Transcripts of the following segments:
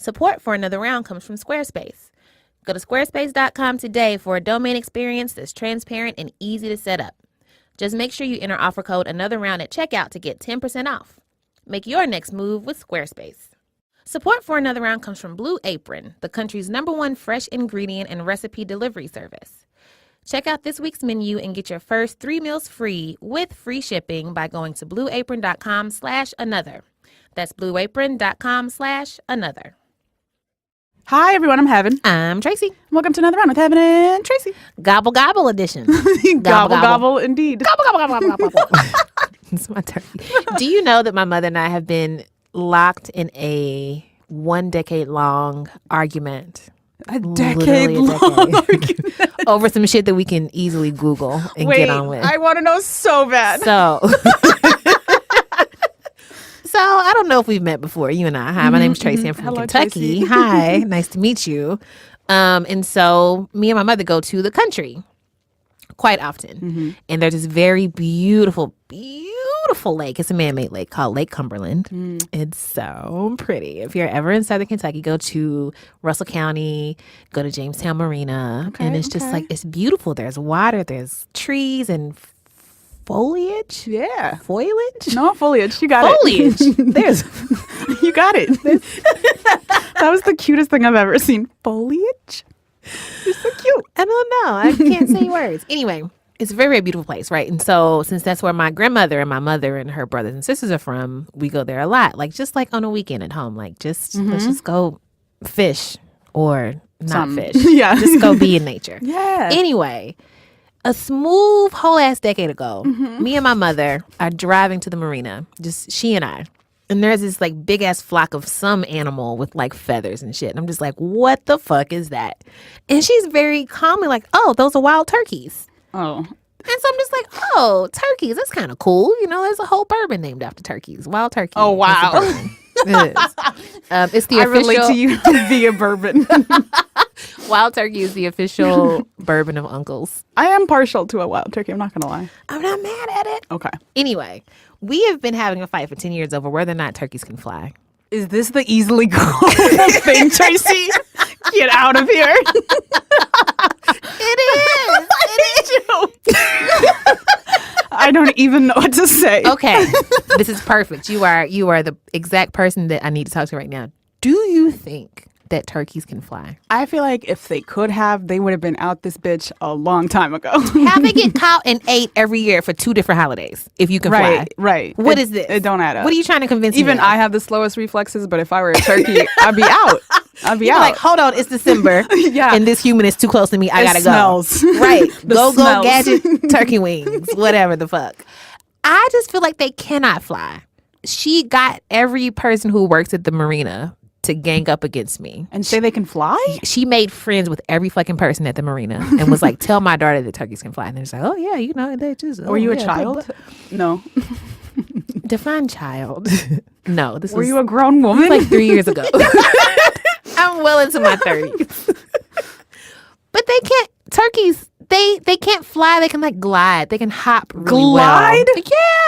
Support for Another Round comes from Squarespace. Go to squarespace.com today for a domain experience that's transparent and easy to set up. Just make sure you enter offer code Another Round at checkout to get 10% off. Make your next move with Squarespace. Support for Another Round comes from Blue Apron, the country's #1 fresh ingredient and recipe delivery service. Check out this week's menu and get your first 3 meals free with free shipping by going to blueapron.com/another. That's blueapron.com/another. Hi, everyone. I'm Heben. I'm Tracy. Welcome to Another Round with Heben and Tracy. Gobble gobble edition. Gobble, gobble, indeed. Gobble gobble gobble gobble gobble. It's my turkey. Do you know that my mother and I have been locked in a 1 decade long argument? A decade long argument. Over some shit that we can easily Google and get on with. I want to know so bad. So I don't know if we've met before, you and I. Hi, my name's Tracy. I'm from Kentucky. Hi, nice to meet you. And so me and my mother go to the country quite often. And there's this very beautiful lake. It's a man-made lake called Lake Cumberland. It's so pretty. If you're ever in Southern Kentucky, go to Russell County, go to Jamestown Marina. And it's just like, it's beautiful. There's water, there's trees and foliage. Yeah. Foliage? No, foliage. You got it. There's you got it. That was the cutest thing I've ever seen. Foliage? You're so cute. I don't know. I can't say words. Anyway, it's a very, very beautiful place, right? And so since that's where my grandmother and my mother and her brothers and sisters are from, we go there a lot. Like just like on a weekend at home. Like just let's just go fish or not fish. Yeah. Just go be in nature. Yeah. Anyway, a smooth whole ass decade ago, me and my mother are driving to the marina, just she and I. And there's this like big ass flock of some animal with like feathers and shit. And I'm just like, what the fuck is that? And she's very calmly like, oh, those are wild turkeys. Oh. And so I'm just like, oh, turkeys, that's kind of cool. You know, there's a whole bourbon named after turkeys. Wild turkey. Oh, wow. It is. It's the I official. relate to you via bourbon. Wild turkey is the official bourbon of uncles. I am partial to a wild turkey. I'm not going to lie. I'm not mad at it. Okay. Anyway, we have been having a fight for 10 years over whether or not turkeys can fly. Is this the easily Googlable thing, Tracy? Get out of here. It is. I don't even know what to say. Okay. This is perfect. You are the exact person that I need to talk to right now. Do you think that turkeys can fly? I feel like if they could have, they would have been out this bitch a long time ago. How they get caught and ate every year for 2 different holidays if you can fly? Right. What is this? It don't add up. What are you trying to convince me Even of? I have the slowest reflexes, but if I were a turkey, I'd be out. I'd be out. Like, hold on, it's December. Yeah. And this human is too close to me. I gotta smells. go. Right. Go smells. gadget turkey wings. Whatever the fuck. I just feel like they cannot fly. She got every person who works at the marina to gang up against me. And say they can fly? She made friends with every fucking person at the marina and was like, tell my daughter that turkeys can fly. And they're just like, oh, yeah, you know, they just. Were you a child? No. Define child. No. Were you a grown woman? Like 3 years ago. I'm well into my 30s. But they can't, turkeys, they can't fly. They can like glide. They can hop really glide? well.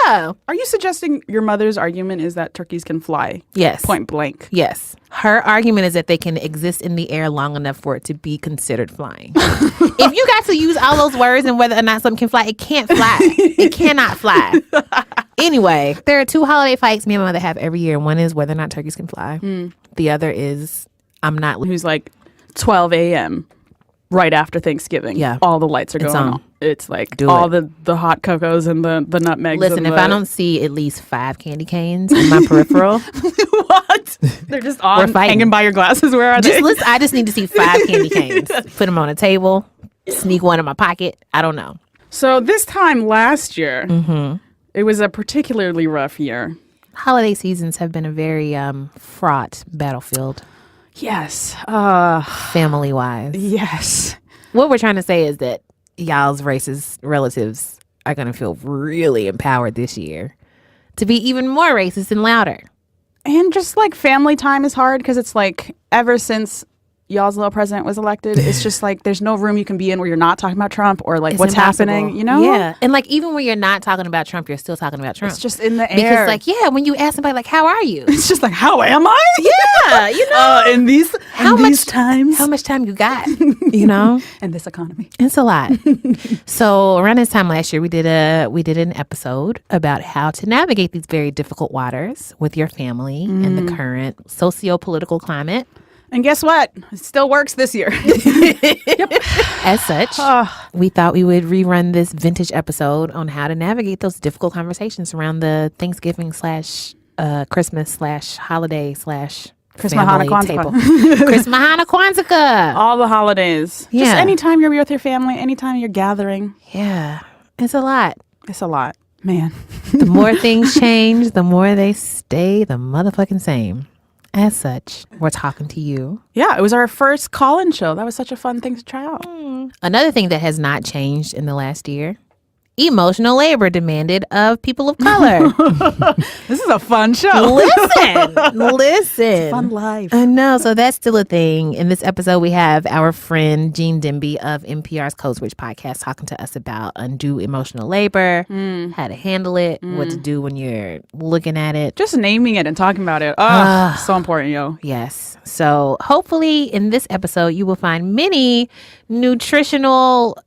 Yeah. Are you suggesting your mother's argument is that turkeys can fly? Yes. Point blank. Yes. Her argument is that they can exist in the air long enough for it to be considered flying. If you got to use all those words and whether or not something can fly, it can't fly. It cannot fly. Anyway, there are 2 holiday fights me and my mother have every year. One is whether or not turkeys can fly. The other is I'm not. Who's like 12 a.m. right after Thanksgiving. Yeah. All the lights are going on. It's like the hot cocos and the nutmegs. Listen, if I don't see at least 5 candy canes in my peripheral. What? They're just on hanging by your glasses. Where are they? Listen, I just need to see 5 candy canes. Put them on a table. Sneak one in my pocket. I don't know. So this time last year, it was a particularly rough year. Holiday seasons have been a very fraught battlefield. Yes. Family-wise. Yes. What we're trying to say is that y'all's racist relatives are going to feel really empowered this year to be even more racist and louder. And just like family time is hard because it's like ever since y'all's little president was elected, it's just like there's no room you can be in where you're not talking about Trump or like what's happening, you know? Yeah. And like even when you're not talking about Trump, you're still talking about Trump. It's just in the air. Because like, yeah, when you ask somebody like, how are you? It's just like, how am I? Yeah, you know. In these times. How much time you got, you know? In this economy. It's a lot. So around this time last year, we did an episode about how to navigate these very difficult waters with your family in the current socio-political climate. And guess what? It still works this year. Yep. As such, we thought we would rerun this vintage episode on how to navigate those difficult conversations around the Thanksgiving / Christmas / holiday / Christmas, Hanukkah, table. Christmas, Hanukkah, Kwanzaa. All the holidays. Yeah. Just anytime you're with your family, anytime you're gathering. Yeah. It's a lot. It's a lot. Man. The more things change, the more they stay the motherfucking same. As such, we're talking to you. Yeah, it was our first call-in show. That was such a fun thing to try out. Another thing that has not changed in the last year, emotional labor demanded of people of color. This is a fun show. Listen. Fun life. I know. So that's still a thing. In this episode, we have our friend Gene Demby of NPR's Code Switch podcast talking to us about undue emotional labor, how to handle it, what to do when you're looking at it. Just naming it and talking about it. Oh, so important, yo. Yes. So hopefully in this episode, you will find many nutritional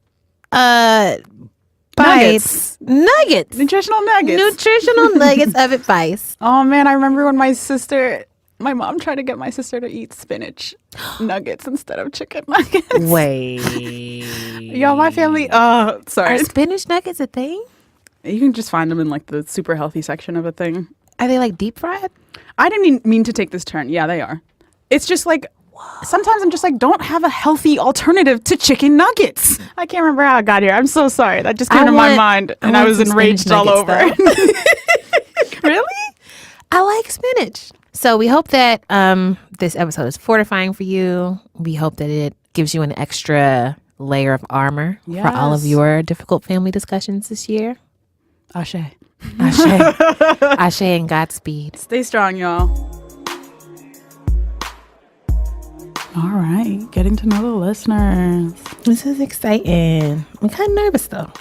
nuggets. Nutritional nuggets. Nutritional nuggets of advice. Oh, man. I remember when my mom tried to get my sister to eat spinach nuggets instead of chicken nuggets. Wait. Yo, my family. Sorry. Are spinach nuggets a thing? You can just find them in like the super healthy section of a thing. Are they like deep fried? I didn't mean to take this turn. Yeah, they are. It's just like, sometimes I'm just like, don't have a healthy alternative to chicken nuggets. I can't remember how I got here. I'm so sorry. That just came to my mind and I was enraged all over. Really? I like spinach. So we hope that this episode is fortifying for you. We hope that it gives you an extra layer of armor for all of your difficult family discussions this year. Ashe. Ashe. Ashe and Godspeed. Stay strong, y'all. All right, getting to know the listeners. This is exciting. I'm kind of nervous, though.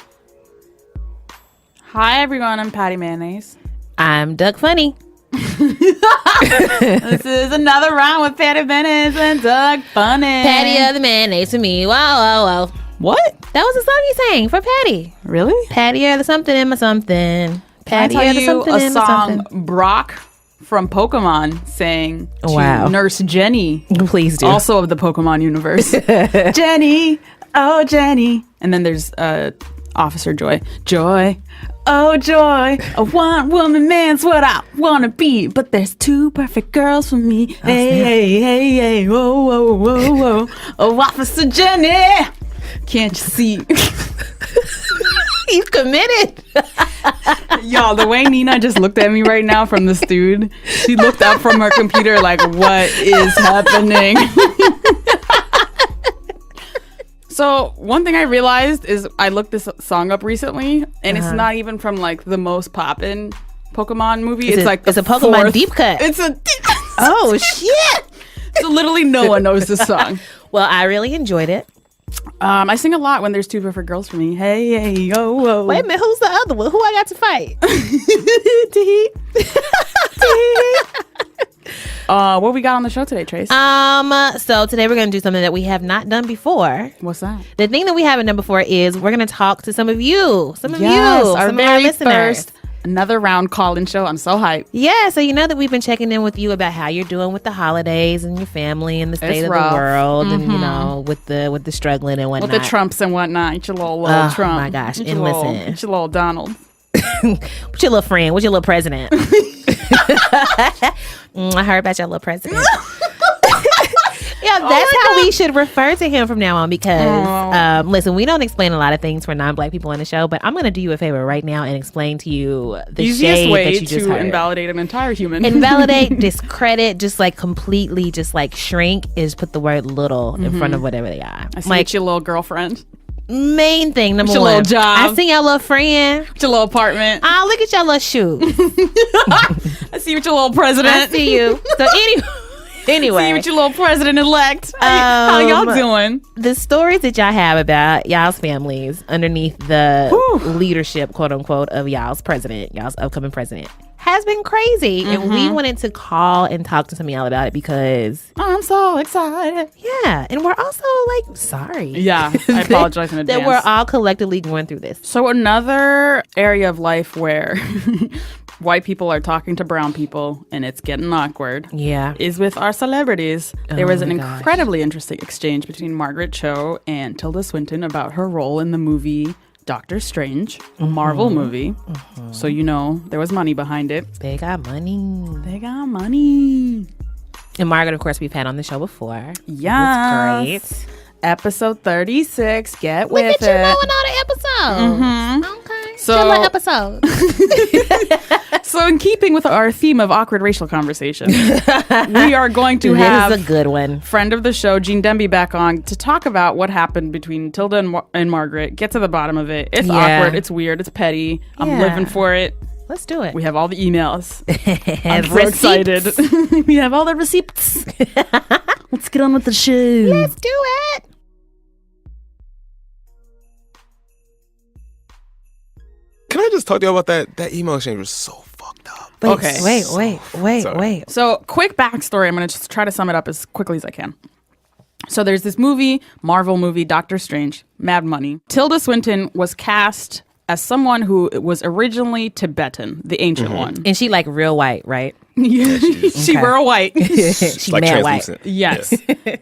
Hi, everyone. I'm Patty Mayonnaise. I'm Doug Funny. This is another round with Patty Mayonnaise and Doug Funny. Patty of the mayonnaise for me. Whoa. What? That was a song you sang for Patty. Really? Patty of the something in my something. Patty Can I of the tell you something a in my song something. Brock from Pokemon sang to Wow. Nurse Jenny. Please do. Also of the Pokemon universe. Jenny, oh Jenny. And then there's Officer Joy. Joy, oh Joy. A one-woman man's what I want to be. But there's two perfect girls for me. Hey, whoa, whoa. Oh, Officer Jenny. Can't you see? He's committed. Y'all, the way Nina just looked at me right now from the stewed, she looked up from her computer like, what is happening? So one thing I realized is I looked this song up recently, and it's not even from like the most poppin' Pokemon movie. It's like it's a Pokemon fourth. deep cut. It's a Oh shit! So literally no one knows this song. Well, I really enjoyed it. I sing a lot when there's two perfect girls for me. Hey, yo, whoa. Wait a minute, who's the other one? Who I got to fight? What we got on the show today, Trace? So today we're gonna do something that we have not done before. What's that? The thing that we haven't done before is we're gonna talk to some of you, some of Our our very listeners. first another round call-in show. I'm so hyped. Yeah, so you know that we've been checking in with you about how you're doing with the holidays and your family and the state It's of rough. the world, and you know with the struggling and whatnot. With the Trumps and whatnot. Eat your little Trump. Oh my gosh! Eat And your little, listen, eat your little Donald. what's your little friend? What's your little president? I heard about your little president. Yeah, that's how we should refer to him from now on because, listen, we don't explain a lot of things for non-black people on the show, but I'm going to do you a favor right now and explain to you the easiest shade way that you just to heard. invalidate an entire human. Invalidate, discredit, just like completely just like shrink is put the word little in front of whatever they are. I see Like, it's your little girlfriend. main thing, number Your one. little job. I see your little friend. It's your little apartment. Oh, look at your little shoes. I see you with your little president. I see you. So anyway. Anyway. See what your little president-elect. How y'all doing? The stories that y'all have about y'all's families underneath the leadership, quote unquote, of y'all's president, y'all's upcoming president, has been crazy. And we wanted to call and talk to some of y'all about it because I'm so excited. Yeah. And we're also like, sorry. Yeah. I apologize in advance. That we're all collectively going through this. So another area of life where white people are talking to brown people and it's getting awkward is with our celebrities. There was an incredibly interesting exchange between Margaret Cho and Tilda Swinton about her role in the movie Doctor Strange, a Marvel movie. So there was money behind it. They got money. And Margaret, of course, we've had on the show before. Yeah. Great. Episode 36. Get with it. Look at you knowing all the episodes. Okay. So, Killer episode. So in keeping with our theme of awkward racial conversation, we are going to have this is a good one. Friend of the show, Gene Demby, back on to talk about what happened between Tilda and Margaret. Get to the bottom of it. It's awkward. It's weird. It's petty. I'm living for it. Let's do it. We have all the emails. I'm so excited. We have all the receipts. Let's get on with the show. Let's do it. Can I just talk to you about that? That email exchange was so fucked up. Wait. So, quick backstory. I'm going to just try to sum it up as quickly as I can. So, there's this movie, Marvel movie, Doctor Strange, Mad Money. Tilda Swinton was cast as someone who was originally Tibetan, the ancient one. And she like real white, right? Yeah, she real white. She's like mad white. Yes.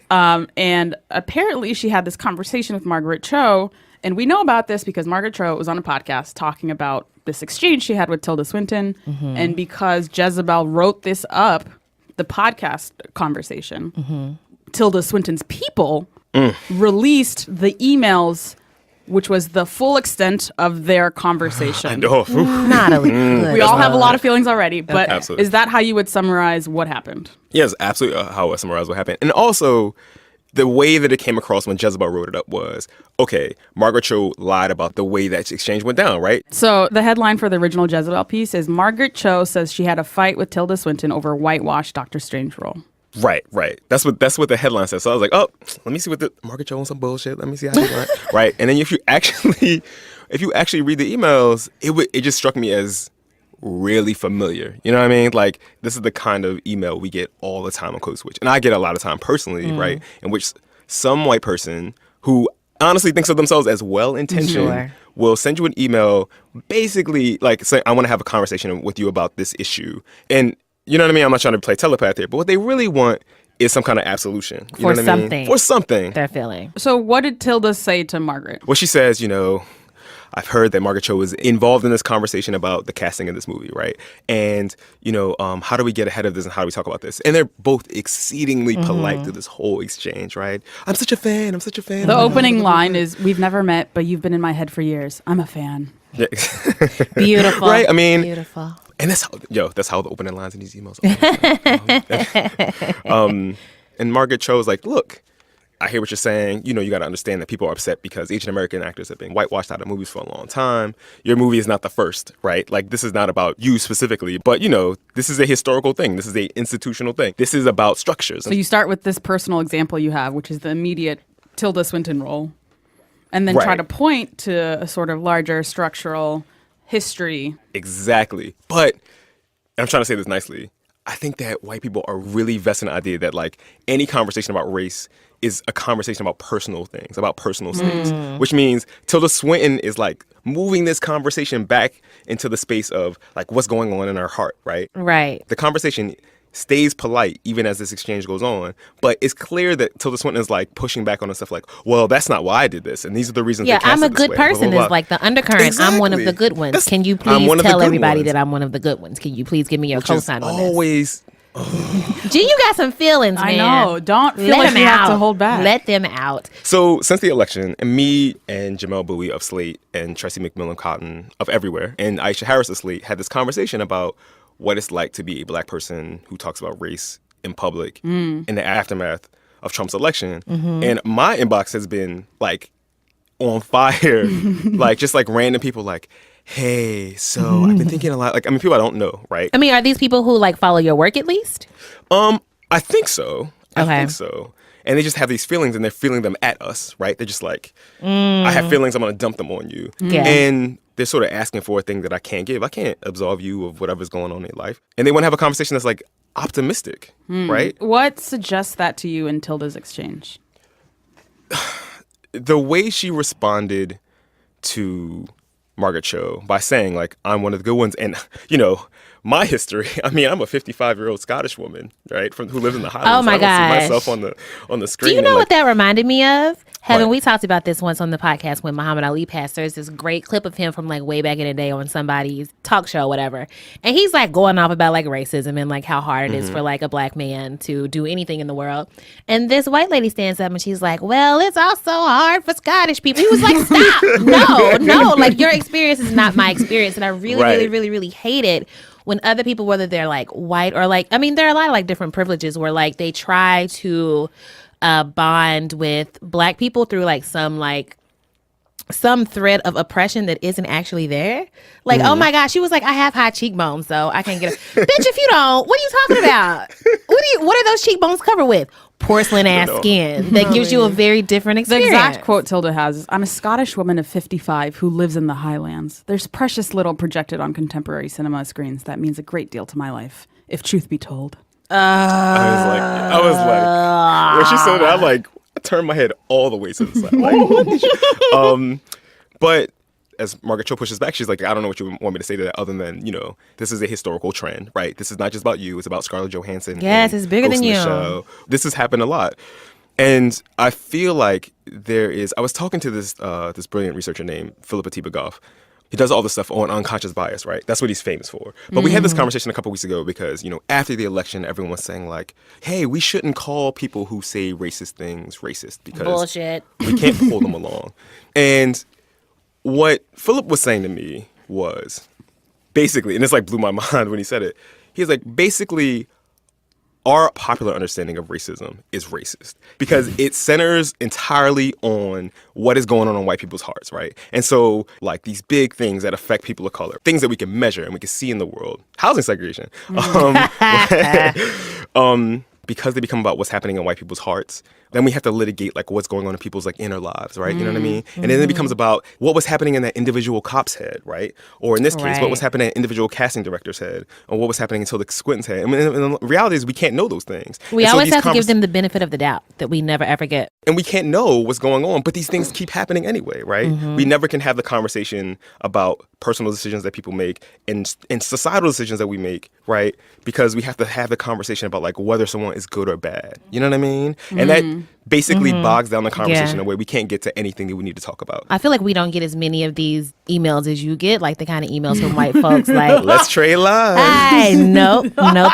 And apparently she had this conversation with Margaret Cho. And we know about this because Margaret Cho was on a podcast talking about this exchange she had with Tilda Swinton. And because Jezebel wrote this up, the podcast conversation, Tilda Swinton's people released the emails, which was the full extent of their conversation. I know. Not a good. We all have a lot of feelings already, but Absolutely. Is that how you would summarize what happened? Yes, absolutely how I summarize what happened. And also, the way that it came across when Jezebel wrote it up was, okay, Margaret Cho lied about the way that exchange went down, right? So the headline for the original Jezebel piece is Margaret Cho says she had a fight with Tilda Swinton over whitewash Doctor Strange role. Right. That's what the headline says. So I was like, oh, let me see what the Margaret Cho on some bullshit. Let me see how you want. Right. And then if you actually read the emails, it just struck me as really familiar. You know what I mean? Like, this is the kind of email we get all the time on Code Switch. And I get a lot of time personally, right? In which some white person who honestly thinks of themselves as well-intentioned will send you an email basically like saying, I want to have a conversation with you about this issue. And you know what I mean? I'm not trying to play telepath here, but what they really want is some kind of absolution. You know what I mean? For something. They're feeling. So what did Tilda say to Margaret? Well, she says, I've heard that Margaret Cho was involved in this conversation about the casting of this movie, right? And, how do we get ahead of this and how do we talk about this? And they're both exceedingly polite to this whole exchange, right? I'm such a fan. The opening line is, we've never met, but you've been in my head for years. I'm a fan. Yeah. Beautiful. Right? I mean, beautiful. And that's how the opening lines in these emails are. And Margaret Cho was like, look, I hear what you're saying. You got to understand that people are upset because Asian American actors have been whitewashed out of movies for a long time. Your movie is not the first, right? Like, this is not about you specifically, but, this is a historical thing. This is a institutional thing. This is about structures. So you start with this personal example you have, which is the immediate Tilda Swinton role, and then try to point to a sort of larger structural history. Exactly. But, and I'm trying to say this nicely, I think that white people are really vested in the idea that, like, any conversation about race is a conversation about personal things, about personal states, which means Tilda Swinton is like moving this conversation back into the space of like what's going on in her heart, right? Right. The conversation stays polite even as this exchange goes on, but it's clear that Tilda Swinton is like pushing back on the stuff like, well, that's not why I did this, and these are the reasons. Yeah, they cast I'm a it this good way, person blah, blah, blah. is like the undercurrent. I'm one of the good ones. Can you please tell everybody that I'm one of the good ones? Can you please give me your cosign on this? Always. Gee, you got some feelings, man. I know. Don't feel like you have to hold back. Let them out. So since the election, and me and Jamel Bowie of Slate and Tracy McMillan Cotton of Everywhere and Aisha Harris of Slate had this conversation about what it's like to be a black person who talks about race in public in the aftermath of Trump's election. And my inbox has been like on fire, like just like random people like, hey, so I've been thinking a lot. Like, I mean, people I don't know, right? I mean, are these people who like follow your work at least? I think so. Okay. I think so. And they just have these feelings, and they're feeling them at us, right? They're just like, I have feelings, I'm going to dump them on you. Yeah. And they're sort of asking for a thing that I can't give. I can't absolve you of whatever's going on in your life. And they want to have a conversation that's like optimistic, right? What suggests that to you in Tilda's exchange? The way she responded to Margaret Cho by saying, like, I'm one of the good ones. And, you know, my history, I mean, I'm a 55-year-old Scottish woman, right, who lives in the Highlands. Oh, my I don't gosh. see myself on the screen. Do you know and, what that reminded me of? Heben, What? we talked about this once on the podcast when Muhammad Ali passed. There's this great clip of him from like way back in the day on somebody's talk show, whatever. And he's like going off about like racism and like how hard it is for like a black man to do anything in the world. And this white lady stands up and she's like, well, it's also hard for Scottish people. He was like, stop. No, like your experience is not my experience. And I really, Right. really, really, really hate it when other people, whether they're like white or like, I mean, there are a lot of like different privileges where like they try to bond with black people through like some thread of oppression that isn't actually there. Like, oh my gosh, she was like, I have high cheekbones, so I can't get bitch, if you don't, what are you talking about? What are those cheekbones covered with? Porcelain ass skin that gives you a very different The experience. exact quote Tilda has is, I'm a Scottish woman of 55 who lives in the Highlands. There's precious little projected on contemporary cinema screens that means a great deal to my life, if truth be told. I was like, when she said that, I turned my head all the way to the side. Like, what did you? But as Margaret Cho pushes back, she's like, I don't know what you want me to say to that other than, you know, this is a historical trend, right? This is not just about you. It's about Scarlett Johansson. Yes, it's bigger than hosting the you. show. This has happened a lot. And I feel like I was talking to this brilliant researcher named Philippa Goff. He does all this stuff on unconscious bias, right? That's what he's famous for. But we had this conversation a couple weeks ago because, you know, after the election, everyone was saying like, hey, we shouldn't call people who say racist things racist because Bullshit. we can't pull them along. And what Philip was saying to me was basically, and this like blew my mind when he said it, he was like, basically, our popular understanding of racism is racist because it centers entirely on what is going on in white people's hearts, right? And so, like, these big things that affect people of color, things that we can measure and we can see in the world, housing segregation, because they become about what's happening in white people's hearts, then we have to litigate like what's going on in people's like inner lives, right? You know what I mean? And then it becomes about what was happening in that individual cop's head, right? Or in this case, what was happening in individual casting director's head, or what was happening in Tilda Swinton's head. I mean, and the reality is we can't know those things. We And so always these have to give them the benefit of the doubt that we never ever get. and we can't know what's going on, but these things keep happening anyway, right? We never can have the conversation about personal decisions that people make and societal decisions that we make, right? Because we have to have the conversation about like whether someone is good or bad. You know what I mean? And that basically bogs down the conversation in a way we can't get to anything that we need to talk about. I feel like we don't get as many of these emails as you get, like the kind of emails from white folks like, Let's trade lives. hi, no,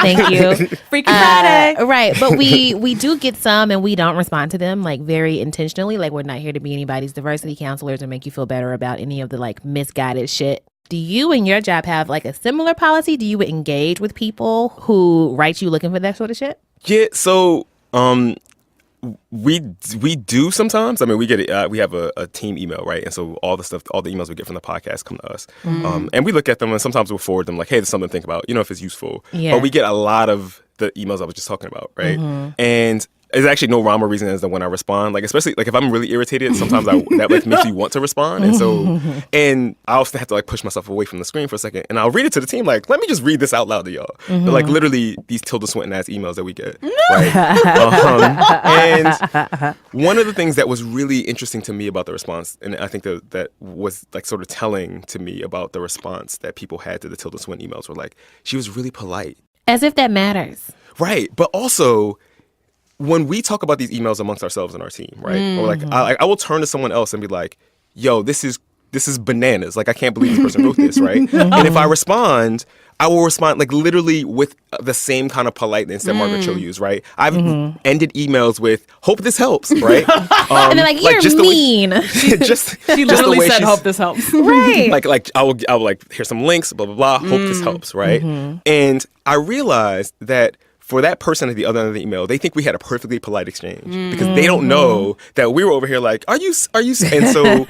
thank you. Freaky Friday. Right, but we do get some and we don't respond to them like very intentionally. Like we're not here to be anybody's diversity counselors or make you feel better about any of the like misguided shit. Do you in your job have like a similar policy? Do you engage with people who write you looking for that sort of shit? Yeah, so we do sometimes. I mean, we have a team email, right? And so all the emails we get from the podcast come to us, and we look at them and sometimes we'll forward them like, hey, there's something to think about, you know, if it's useful. Yeah. But we get a lot of the emails I was just talking about, right? And there's actually no rhyme or reason as to when I respond. Like, especially like if I'm really irritated, sometimes that like makes me want to respond. And so, and I often have to like push myself away from the screen for a second. And I'll read it to the team like, let me just read this out loud to y'all. But, like literally these Tilda Swinton ass emails that we get. Right? And one of the things that was really interesting to me about the response, and I think that was like sort of telling to me about the response that people had to the Tilda Swinton emails were like, she was really polite. As if that matters. Right. But also, when we talk about these emails amongst ourselves in our team, right? Or like, I will turn to someone else and be like, yo, this is bananas. Like, I can't believe this person wrote this, right? And if I respond, I will respond like literally with the same kind of politeness that Margaret Cho used, right? I've ended emails with, hope this helps, right? And they're like, you're just mean. She literally said, hope this helps. Right. Like I will like, here's some links, blah, blah, blah. Hope this helps, right? And I realized that for that person at the other end of the email, they think we had a perfectly polite exchange because they don't know that we were over here like, are you? And so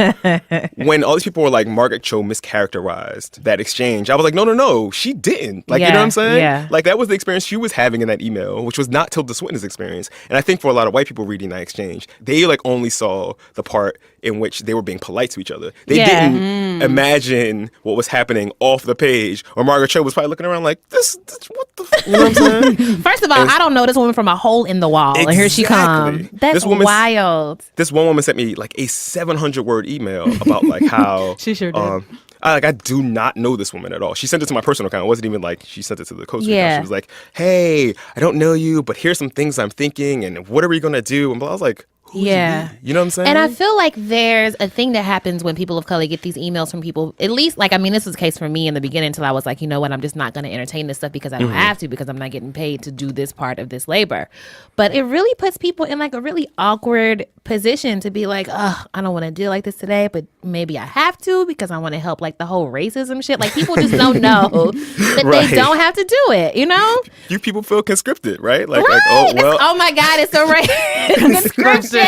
when all these people were like, Margaret Cho mischaracterized that exchange, I was like, no, she didn't. Like, you know what I'm saying? Yeah. Like, that was the experience she was having in that email, which was not Tilda Swinton's experience. And I think for a lot of white people reading that exchange, they like only saw the part in which they were being polite to each other. They didn't imagine what was happening off the page, or Margaret Cho was probably looking around like, this what the you know what I'm saying? First of all, I don't know this woman from a hole in the wall, and here she comes. That's wild. This one woman sent me like a 700-word email about like how she sure did. I do not know this woman at all. She sent it to my personal account. It wasn't even like she sent it to the coach account. She was like, hey, I don't know you, but here's some things I'm thinking, and what are we gonna do? And I was like, you know what I'm saying? And I feel like there's a thing that happens when people of color get these emails from people, at least, like, I mean, this was the case for me in the beginning until I was like, you know what, I'm just not going to entertain this stuff because I don't have to, because I'm not getting paid to do this part of this labor. But it really puts people in like a really awkward position to be like, oh, I don't want to deal like this today, but maybe I have to because I want to help like the whole racism shit. Like, people just don't know that they don't have to do it, you know? You people feel conscripted, right? Like, right. Oh my God, it's a conscription.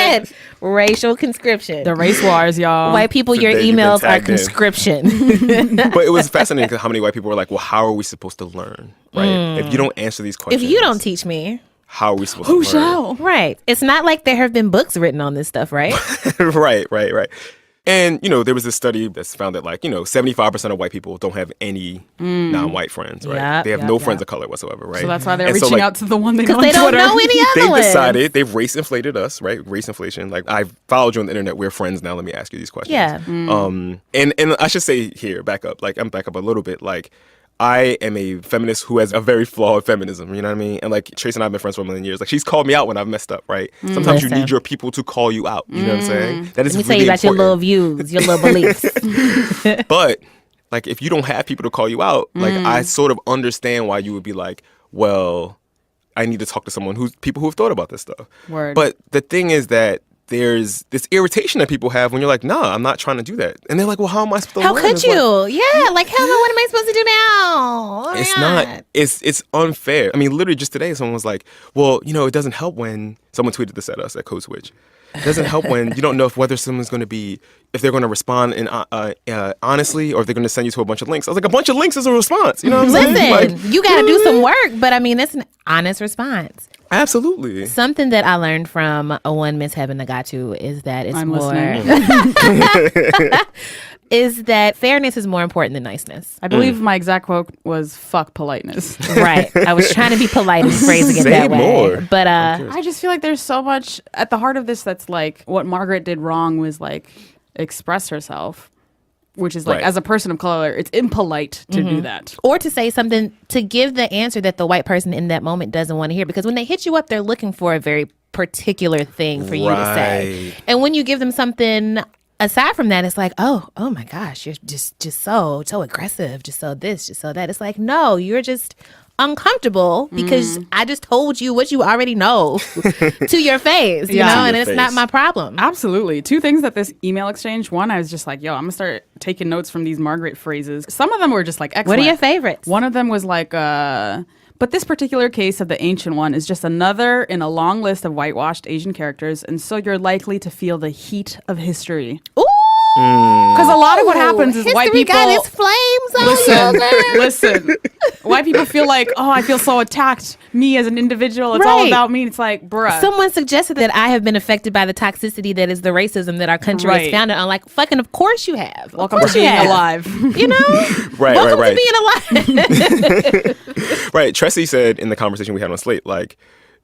Racial conscription. The race wars, y'all. White people, your emails are conscription. But it was fascinating because how many white people were like, well, how are we supposed to learn, right? If you don't answer these questions. If you don't teach me. How are we supposed to learn? Who shall? Right. It's not like there have been books written on this stuff, right? Right. And, you know, there was this study that's found that, like, you know, 75% of white people don't have any non-white friends, right? They have no friends of color whatsoever, right? So that's why they're reaching out to the one they know on Twitter. Because they don't know any other ones. They've decided, they've race inflated us, right? Race inflation. Like, I followed you on the internet. We're friends now. Let me ask you these questions. Yeah. And I should say here, back up. Like, I'm back up a little bit. Like, I am a feminist who has a very flawed feminism, you know what I mean? And like Tracy and I have been friends for a million years. Like, she's called me out when I've messed up, right? Sometimes you need your people to call you out, you know what I'm saying? That is Let me really tell you about important. your little views, your little beliefs. But like, if you don't have people to call you out, like, I sort of understand why you would be like, well, I need to talk to people who have thought about this stuff. Word. But the thing is that there's this irritation that people have when you're like, nah, I'm not trying to do that. And they're like, well, how am I supposed to learn? How could you? Like, hell no, what am I supposed to do now? It's not. It's unfair. I mean, literally just today, someone was like, well, you know, it doesn't help when someone tweeted this at us at Code Switch. It doesn't help when you don't know whether someone's going to be, if they're going to respond in honestly, or if they're going to send you to a bunch of links. I was like, a bunch of links is a response. You know what I'm saying? Listen, you got to do some work, but I mean, it's an honest response. Absolutely. Something that I learned from one Miss Heben Nigatu is that it's is that fairness is more important than niceness. I believe my exact quote was "fuck politeness." Right. I was trying to be polite and phrasing it that way. More. But I just feel like there's so much at the heart of this that's like what Margaret did wrong was like express herself, which is like, as a person of color, it's impolite to do that. Or to say something, to give the answer that the white person in that moment doesn't want to hear. Because when they hit you up, they're looking for a very particular thing for you to say. And when you give them something aside from that, it's like, oh my gosh, you're just so aggressive, just so this, just so that. It's like, no, you're just uncomfortable because I just told you what you already know to your face, you know, and it's not my problem. Absolutely. Two things that this email exchange. One, I was just like, yo, I'm gonna start taking notes from these Margaret phrases. Some of them were just like excellent. What are your favorites? One of them was like, but this particular case of the ancient one is just another in a long list of whitewashed Asian characters, and so you're likely to feel the heat of history. Ooh! Because a lot of what happens is white people got its flames on listen. White people feel like, oh, I feel so attacked. Me as an individual, it's all about me. It's like, bruh. Someone suggested that I have been affected by the toxicity that is the racism that our country is founded on. Like, fucking, of course you have. Welcome to being alive. You know? Welcome to being alive. Right. Tracy said in the conversation we had on Slate, like,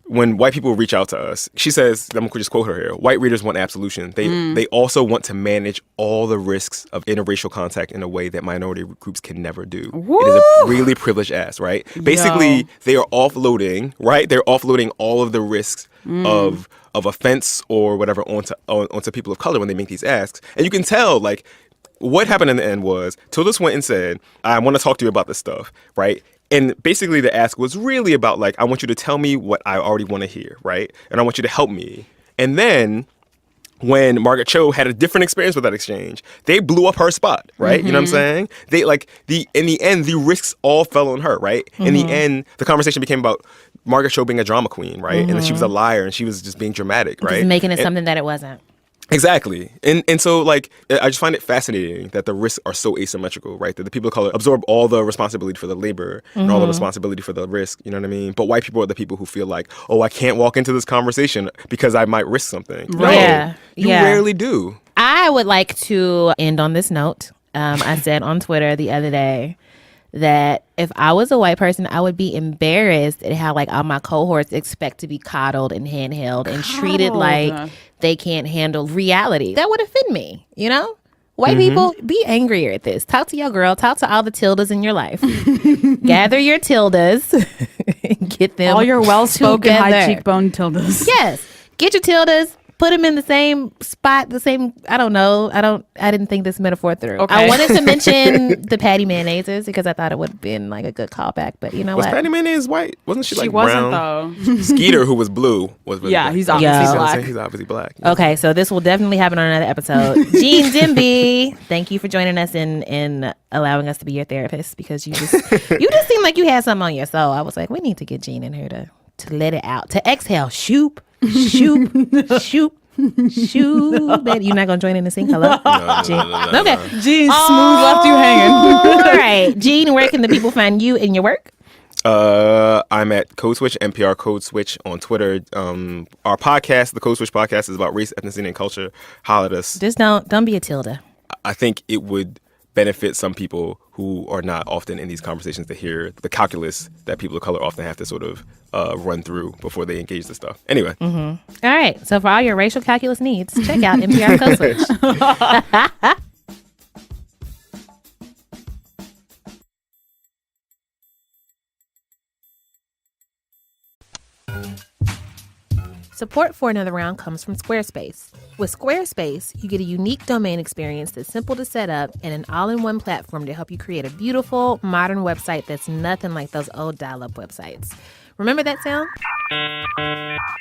when white people reach out to us, she says, I'm going to just quote her here, white readers want absolution. They also want to manage all the risks of interracial contact in a way that minority groups can never do. Woo! It is a really privileged ass, right? Basically, they are offloading, right? They're offloading all of the risks of offense or whatever onto people of color when they make these asks. And you can tell, like, what happened in the end was Tilda Swinton said, I want to talk to you about this stuff, right? And basically the ask was really about, like, I want you to tell me what I already want to hear, right? And I want you to help me. And then when Margaret Cho had a different experience with that exchange, they blew up her spot, right? You know what I'm saying? They, like, in the end, the risks all fell on her, right? In the end, the conversation became about Margaret Cho being a drama queen, right? And then she was a liar and she was just being dramatic, right? Just making it something that it wasn't. Exactly. And so, like, I just find it fascinating that the risks are so asymmetrical, right? That the people of color absorb all the responsibility for the labor and all the responsibility for the risk, you know what I mean? But white people are the people who feel like, oh, I can't walk into this conversation because I might risk something. Right. No, you rarely do. I would like to end on this note. I said on Twitter the other day that if I was a white person, I would be embarrassed at how like all my cohorts expect to be coddled and handheld and treated like they can't handle reality. That would offend me, you know? White people, be angrier at this. Talk to your girl. Talk to all the tildas in your life. Gather your tildas and get them all your well-spoken, together. high cheekbone tildas. Yes. Get your tildas. Put them in the same spot, the same, I don't know. I didn't think this metaphor through. Okay. I wanted to mention the Patty Mayonnaises because I thought it would have been like a good callback, but you know was what? Patty Mayonnaise white? Wasn't she like wasn't, brown? though. Skeeter, who was blue, was really black. He's obviously black. He's obviously black. Okay, so this will definitely happen on another episode. Gene Demby, thank you for joining us and allowing us to be your therapist because you just seemed like you had something on your soul. I was like, we need to get Gene in here to let it out, to exhale. Shoop, shoop, shoop. Shoot, baby. You're not gonna join in and sing? Hello, Gene. No. Okay, Gene, smooth left you hanging. All right, Gene. Where can the people find you and your work? I'm at Code Switch, NPR Code Switch on Twitter. Our podcast, the Code Switch podcast, is about race, ethnicity, and culture. Holler at us. Just don't be a tilde. I think it would benefit some people who are not often in these conversations to hear the calculus that people of color often have to sort of run through before they engage the stuff. Anyway. All right. So for all your racial calculus needs, check out NPR Code Switch. Support for Another Round comes from Squarespace. With Squarespace, you get a unique domain experience that's simple to set up and an all-in-one platform to help you create a beautiful, modern website that's nothing like those old dial-up websites. Remember that sound?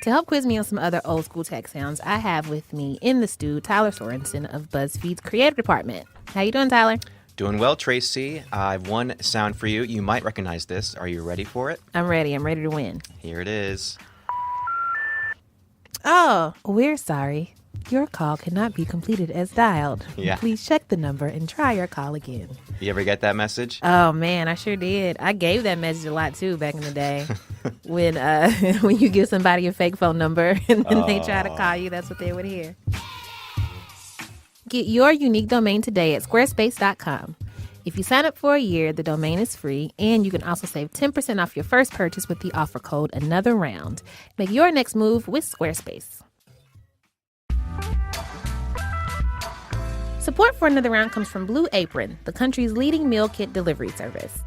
To help quiz me on some other old school tech sounds, I have with me in the stew Tyler Sorensen of BuzzFeed's creative department. How you doing, Tyler? Doing well, Tracy. I've one sound for you. You might recognize this. Are you ready for it? I'm ready. I'm ready to win. Here it is. Oh, we're sorry. Your call cannot be completed as dialed. Yeah. Please check the number and try your call again. You ever get that message? Oh, man, I sure did. I gave that message a lot, too, back in the day. when you give somebody a fake phone number and then they try to call you, that's what they would hear. Get your unique domain today at squarespace.com. If you sign up for a year, the domain is free, and you can also save 10% off your first purchase with the offer code Another Round. Make your next move with Squarespace. Support for Another Round comes from Blue Apron, the country's leading meal kit delivery service.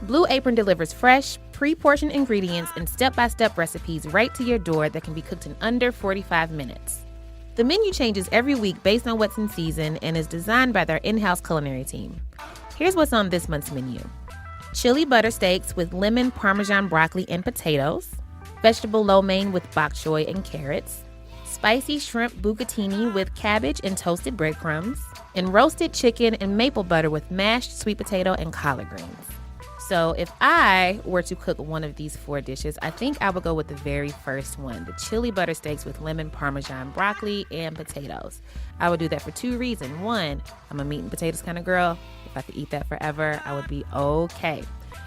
Blue Apron delivers fresh, pre-portioned ingredients and step-by-step recipes right to your door that can be cooked in under 45 minutes. The menu changes every week based on what's in season and is designed by their in-house culinary team. Here's what's on this month's menu. Chili butter steaks with lemon, parmesan, broccoli, and potatoes. Vegetable lo mein with bok choy and carrots. Spicy shrimp bucatini with cabbage and toasted breadcrumbs. And roasted chicken and maple butter with mashed sweet potato and collard greens. So if I were to cook one of these 4 dishes, I think I would go with the very first one, the chili butter steaks with lemon, parmesan, broccoli, and potatoes. I would do that for 2 reasons. 1, I'm a meat and potatoes kind of girl. If I could eat that forever, I would be okay.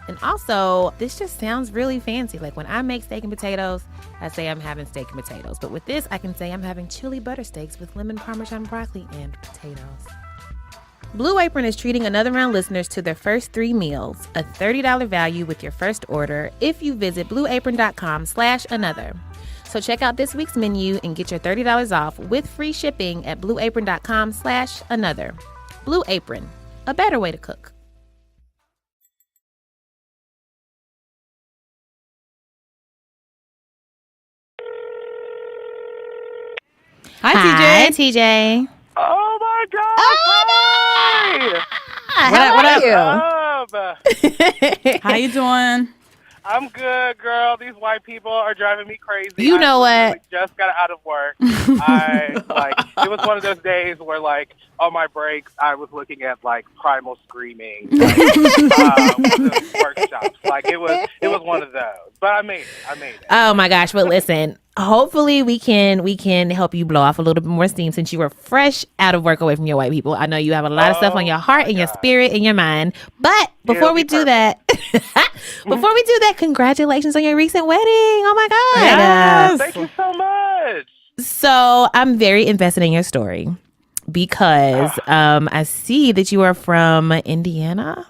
And also, this just sounds really fancy. Like when I make steak and potatoes, I say I'm having steak and potatoes. But with this, I can say I'm having chili butter steaks with lemon, parmesan, broccoli, and potatoes. Blue Apron is treating Another Round listeners to their first 3 meals, a $30 value with your first order if you visit blueapron.com/another. So check out this week's menu and get your $30 off with free shipping at blueapron.com/another. Blue Apron, a better way to cook. Hi, TJ. TJ. Oh my God! How are you? How you doing? I'm good, girl. These white people are driving me crazy. You know what? Just got out of work. It was one of those days where, like, on my breaks, I was looking at like Primal Screaming, workshops. Like it was one of those. But I made it. Oh my gosh! But listen, hopefully we can help you blow off a little bit more steam since you were fresh out of work away from your white people. I know you have a lot of stuff on your heart and your spirit and your mind. But before we do that, congratulations on your recent wedding. Oh my God! Yes. Thank you so much. So I'm very invested in your story because I see that you are from Indiana.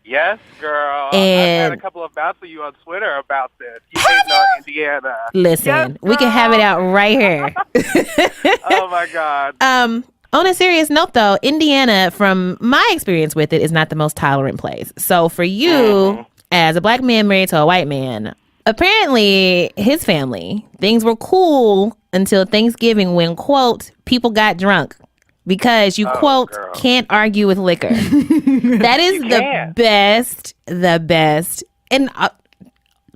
Yes, girl. And I've had a couple of bouts with you on Twitter about this. You hating on Indiana. Listen, yes, we can have it out right here. Oh my God. On a serious note, though, Indiana, from my experience with it, is not the most tolerant place. So for you, as a black man married to a white man, apparently his family, things were cool until Thanksgiving when, quote, people got drunk. Because you, quote, girl. can't argue with liquor. That is the best. And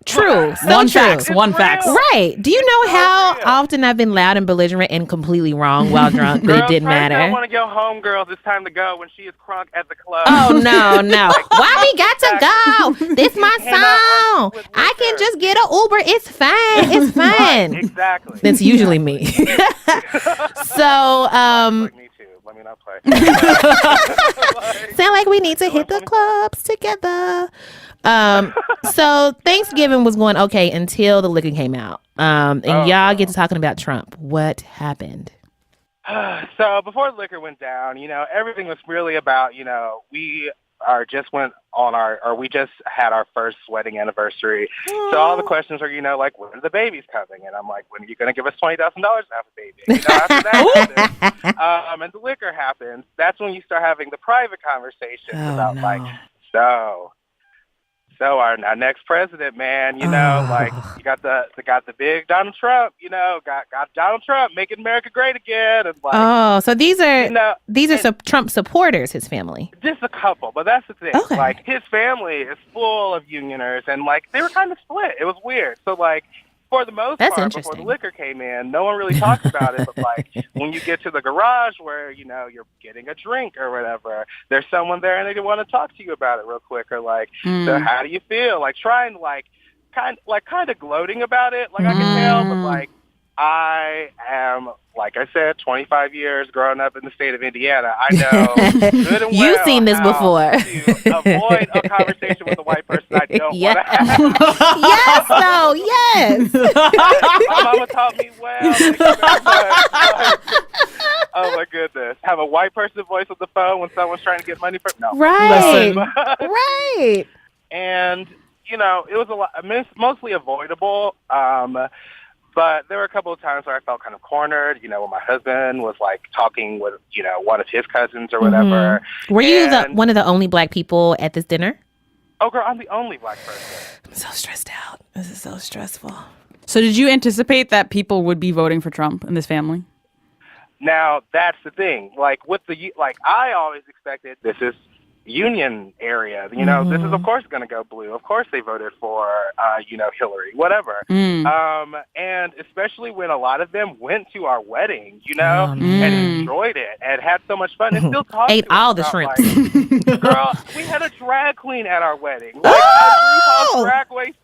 true. So One true. facts. One real. facts. Right. Do you know how real. often I've been loud and belligerent and completely wrong while drunk, but it didn't matter? One of your homegirls, it's time to go when she is crunk at the club. Oh, no. Why we got to go? This my song. I can just get an Uber. It's fine. It's fine. Exactly. That's usually me. So, Like me too. Let me not play. sound like we need to hit the clubs together. So Thanksgiving was going okay until the liquor came out. And y'all get to talking about Trump. What happened? So before the liquor went down, everything was really about, we just had our first wedding anniversary. So all the questions are, like, when are the babies coming? And I'm like, when are you going to give us $20,000 to have a baby? After that happens, and the liquor happens, that's when you start having the private conversations about like, so our next president, man, like you got the big Donald Trump, got Donald Trump making America great again, and like, so these are some Trump supporters, his family. Just a couple, but that's the thing. Okay. Like his family is full of unioners, and like they were kind of split. It was weird. So like for the most part, before the liquor came in, no one really talked about it. But like when you get to the garage where you're getting a drink or whatever, there's someone there and they want to talk to you about it real quick, or like, so how do you feel? Like trying to kind of gloating about it. Like I can tell, but like I am, like I said, 25 years growing up in the state of Indiana. I know good and well You've seen this before. To avoid a conversation with a white person I don't want to have. Yes, no, yes. My mama taught me well. Thank you very much. Oh my goodness. Have a white person voice on the phone when someone's trying to get money from Right. Right. And, it was a lot, mostly avoidable. But there were a couple of times where I felt kind of cornered, when my husband was like talking with, one of his cousins or whatever. Were you one of the only black people at this dinner? Oh, girl, I'm the only black person. I'm so stressed out. This is so stressful. So did you anticipate that people would be voting for Trump in this family? Now, that's the thing. Like, I always expected this is union area. This is, of course, going to go blue. Of course they voted for, Hillary, whatever. And especially when a lot of them went to our wedding, and enjoyed it and had so much fun and still talked Ate to us all the about, shrimps. like, girl, we had a drag queen at our wedding. Like, a RuPaul's drag queen.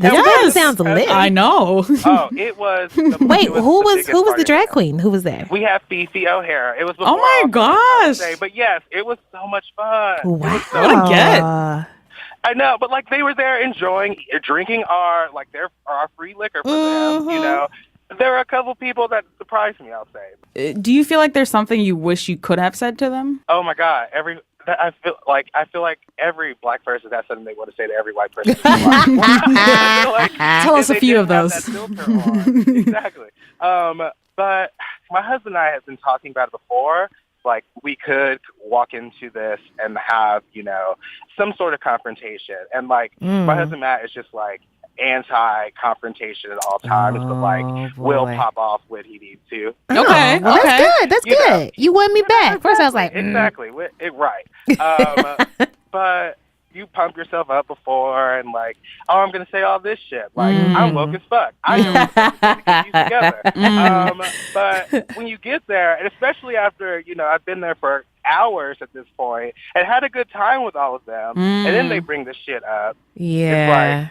That sounds lit. I know. Oh, it was. Wait, who was the drag queen? Who was there? We have Fifi O'Hara. It was. Oh my gosh! But yes, it was so much fun. Wow. What a get! I know, but like they were there drinking our free liquor for them. There were a couple people that surprised me, I'll say. Do you feel like there's something you wish you could have said to them? Oh my God, I feel like every black person has something they want to say to every white person. Tell us a few of those. Exactly. But my husband and I have been talking about it before. Like, we could walk into this and have, some sort of confrontation. And, like, my husband, Matt, is just, like, anti-confrontation at all times, but, like, will pop off when he needs to. Okay. Well, that's good. That's good. You won me back. First, I was like, Exactly. Right. But, you pump yourself up before and like, oh, I'm gonna say all this shit. Like, I'm woke as fuck. I know everything to get used together. But when you get there, and especially after, I've been there for hours at this point and had a good time with all of them, and then they bring the shit up. Yeah. It's like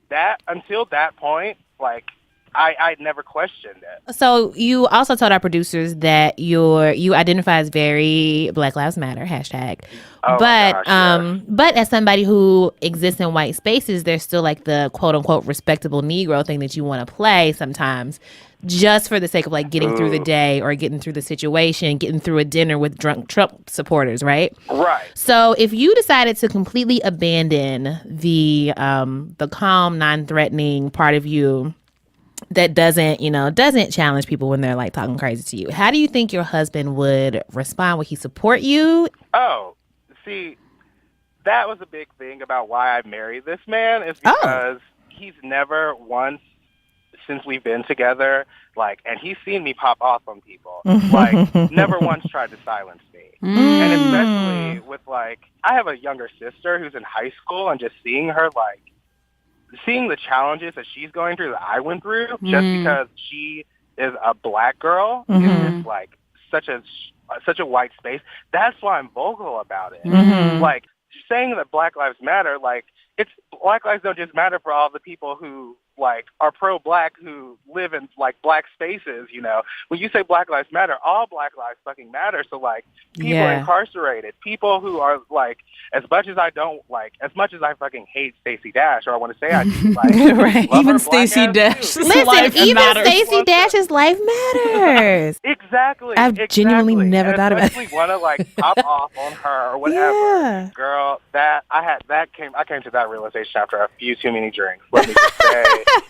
that until that point, like I never questioned it. So you also told our producers that you identify as very Black Lives Matter #. Oh but my gosh, yes. But as somebody who exists in white spaces, there's still like the quote unquote respectable Negro thing that you want to play sometimes, just for the sake of like getting through the day or getting through the situation, getting through a dinner with drunk Trump supporters, right? Right. So if you decided to completely abandon the calm, non-threatening part of you that doesn't challenge people when they're like talking crazy to you, how do you think your husband would respond? Would he support you? Oh, see, that was a big thing about why I married this man, is because he's never once, since we've been together, like, and he's seen me pop off on people, like, never once tried to silence me. And especially with, like, I have a younger sister who's in high school, and just seeing her, like, seeing the challenges that she's going through that I went through, just because she is a Black girl, is just, like, such a white space. That's why I'm vocal about it. Like, saying that Black Lives Matter, like, it's Black lives don't just matter for all the people who, like, are pro-Black, who live in, like, Black spaces, When you say Black Lives Matter, all Black lives fucking matter. So, like, people incarcerated, people who are, like, as much as I fucking hate Stacey Dash, or I want to say I do, like, right. Even Stacey Dash's life matters. Stacey Dash's life matters. Exactly. I've genuinely never thought about it. I want to, like, pop off on her or whatever. Yeah. Girl, I came to that realization after a few too many drinks. Let me just say,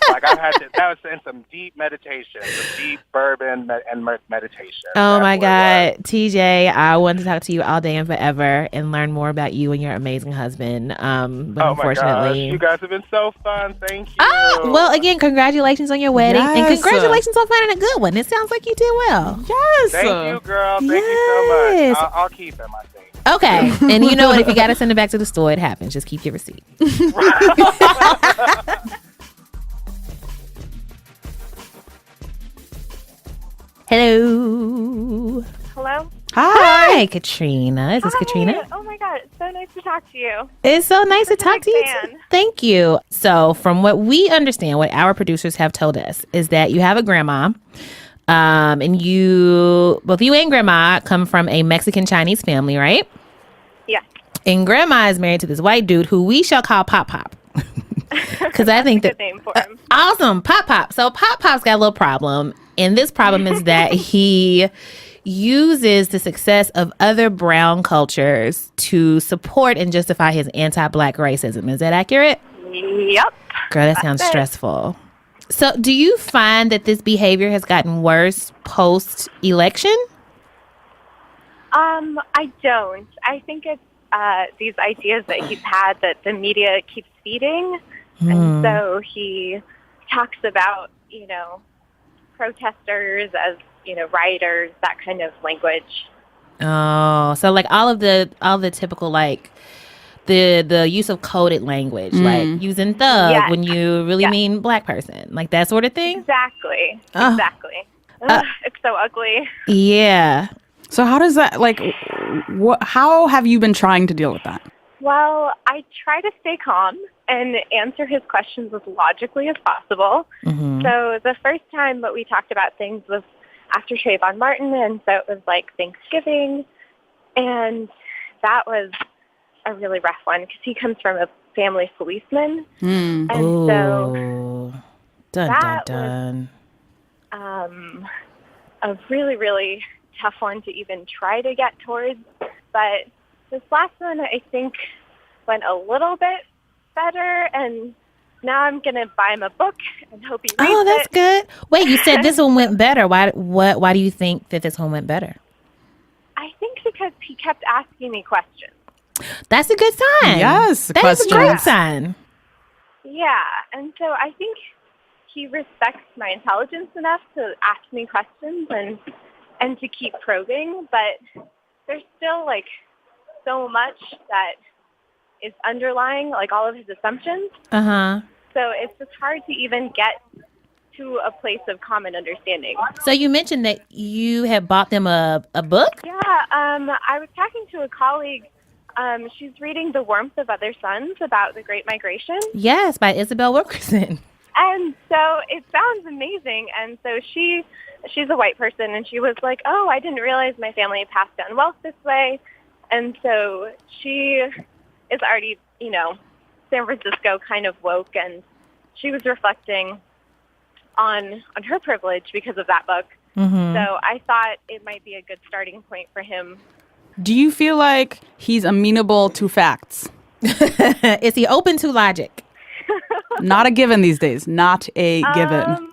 like, that was in some deep meditation, some deep bourbon and meditation. Oh my God, TJ, I want to talk to you all day and forever and learn more about you and your amazing husband. But unfortunately, you guys have been so fun. Thank you. Oh, well, again, congratulations on your wedding and congratulations on finding a good one. It sounds like you did well. Yes. Thank you, girl. Thank you so much. I'll keep them, I think. Okay. And you know what? If you got to send it back to the store, it happens. Just keep your receipt. Hello. Hello? Hi, Katrina. Is this Katrina? Oh my God, it's so nice to talk to you. It's so nice to talk to you. Fan. Thank you. So, from what we understand, what our producers have told us is that you have a grandma, and both you and grandma come from a Mexican Chinese family, right? Yeah. And grandma is married to this white dude who we shall call Pop Pop. Because I think that's a good name for him. Awesome, Pop Pop. So Pop Pop's got a little problem, and this problem is that he uses the success of other brown cultures to support and justify his anti-Black racism. Is that accurate? Yep. Girl, that sounds stressful. So do you find that this behavior has gotten worse post-election? I don't. I think it's these ideas that he's had that the media keeps feeding. And so he talks about, protesters as, rioters, that kind of language. Oh, so like all the typical, like the use of coded language, like using thug when you really mean Black person, like that sort of thing. Exactly. Exactly. It's so ugly. Yeah. So how does that, like, how have you been trying to deal with that? Well, I try to stay calm and answer his questions as logically as possible. So the first time that we talked about things was after Trayvon Martin, and so it was like Thanksgiving, and that was a really rough one because he comes from a family of policemen, and so that was a really, really tough one to even try to get towards. But this last one, I think, went a little bit better, and now I'm going to buy him a book and hope he reads it. Oh, that's good. Wait, you said this one went better. Why do you think that this one went better? I think because he kept asking me questions. That's a good sign. Yes, that is a great sign. Yeah, and so I think he respects my intelligence enough to ask me questions and to keep probing, but there's still, like, so much that is underlying, like all of his assumptions. Uh-huh. So it's just hard to even get to a place of common understanding. So you mentioned that you had bought them a book? Yeah, I was talking to a colleague. She's reading The Warmth of Other Suns about the Great Migration. Yes, by Isabel Wilkerson. And so it sounds amazing. And so she's a white person, and she was like, oh, I didn't realize my family passed down wealth this way. And so she is already, San Francisco kind of woke, and she was reflecting on her privilege because of that book. Mm-hmm. So I thought it might be a good starting point for him. Do you feel like he's amenable to facts? Is he open to logic? Not a given these days. Not a given.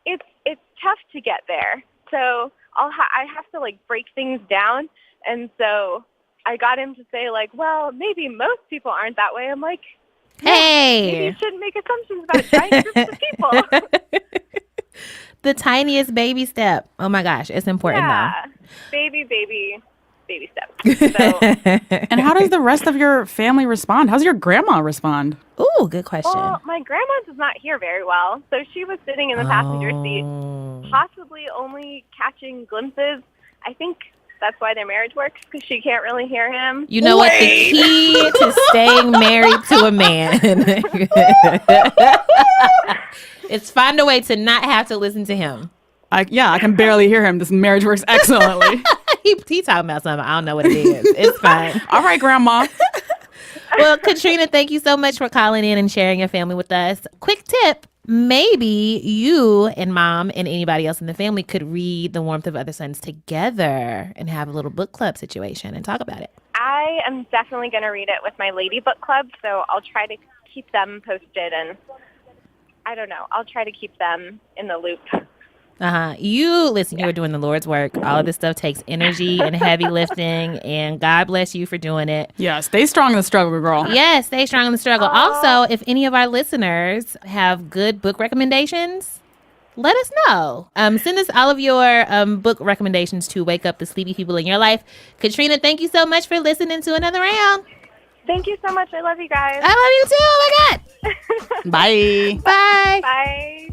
It's tough to get there. So I have to break things down. And so I got him to say well, maybe most people aren't that way. I'm like, hey, maybe you shouldn't make assumptions about giant groups of people. The tiniest baby step. Oh my gosh, it's important though. Baby steps. So. And how does the rest of your family respond? How's your grandma respond? Ooh, good question. Well, my grandma does not hear very well, so she was sitting in the passenger seat, possibly only catching glimpses. I think that's why their marriage works, because she can't really hear him. You know what? The key to staying married to a man is find a way to not have to listen to him. I can barely hear him. This marriage works excellently. he talking about something. I don't know what it is. It's fine. All right, Grandma. Well, Katrina, thank you so much for calling in and sharing your family with us. Quick tip. Maybe you and Mom and anybody else in the family could read The Warmth of Other Suns together and have a little book club situation and talk about it. I am definitely going to read it with my lady book club, so I'll try to keep them posted, and I don't know. I'll try to keep them in the loop. You were doing the Lord's work. All of this stuff takes energy and heavy lifting, and God bless you for doing it. Yeah, stay strong in the struggle, girl. Yes, stay strong in the struggle. Also, if any of our listeners have good book recommendations, let us know. Send us all of your book recommendations to wake up the sleepy people in your life. Katrina, thank you so much for listening to another round. Thank you so much. I love you guys. I love you too. Oh my God. Bye. Bye. Bye.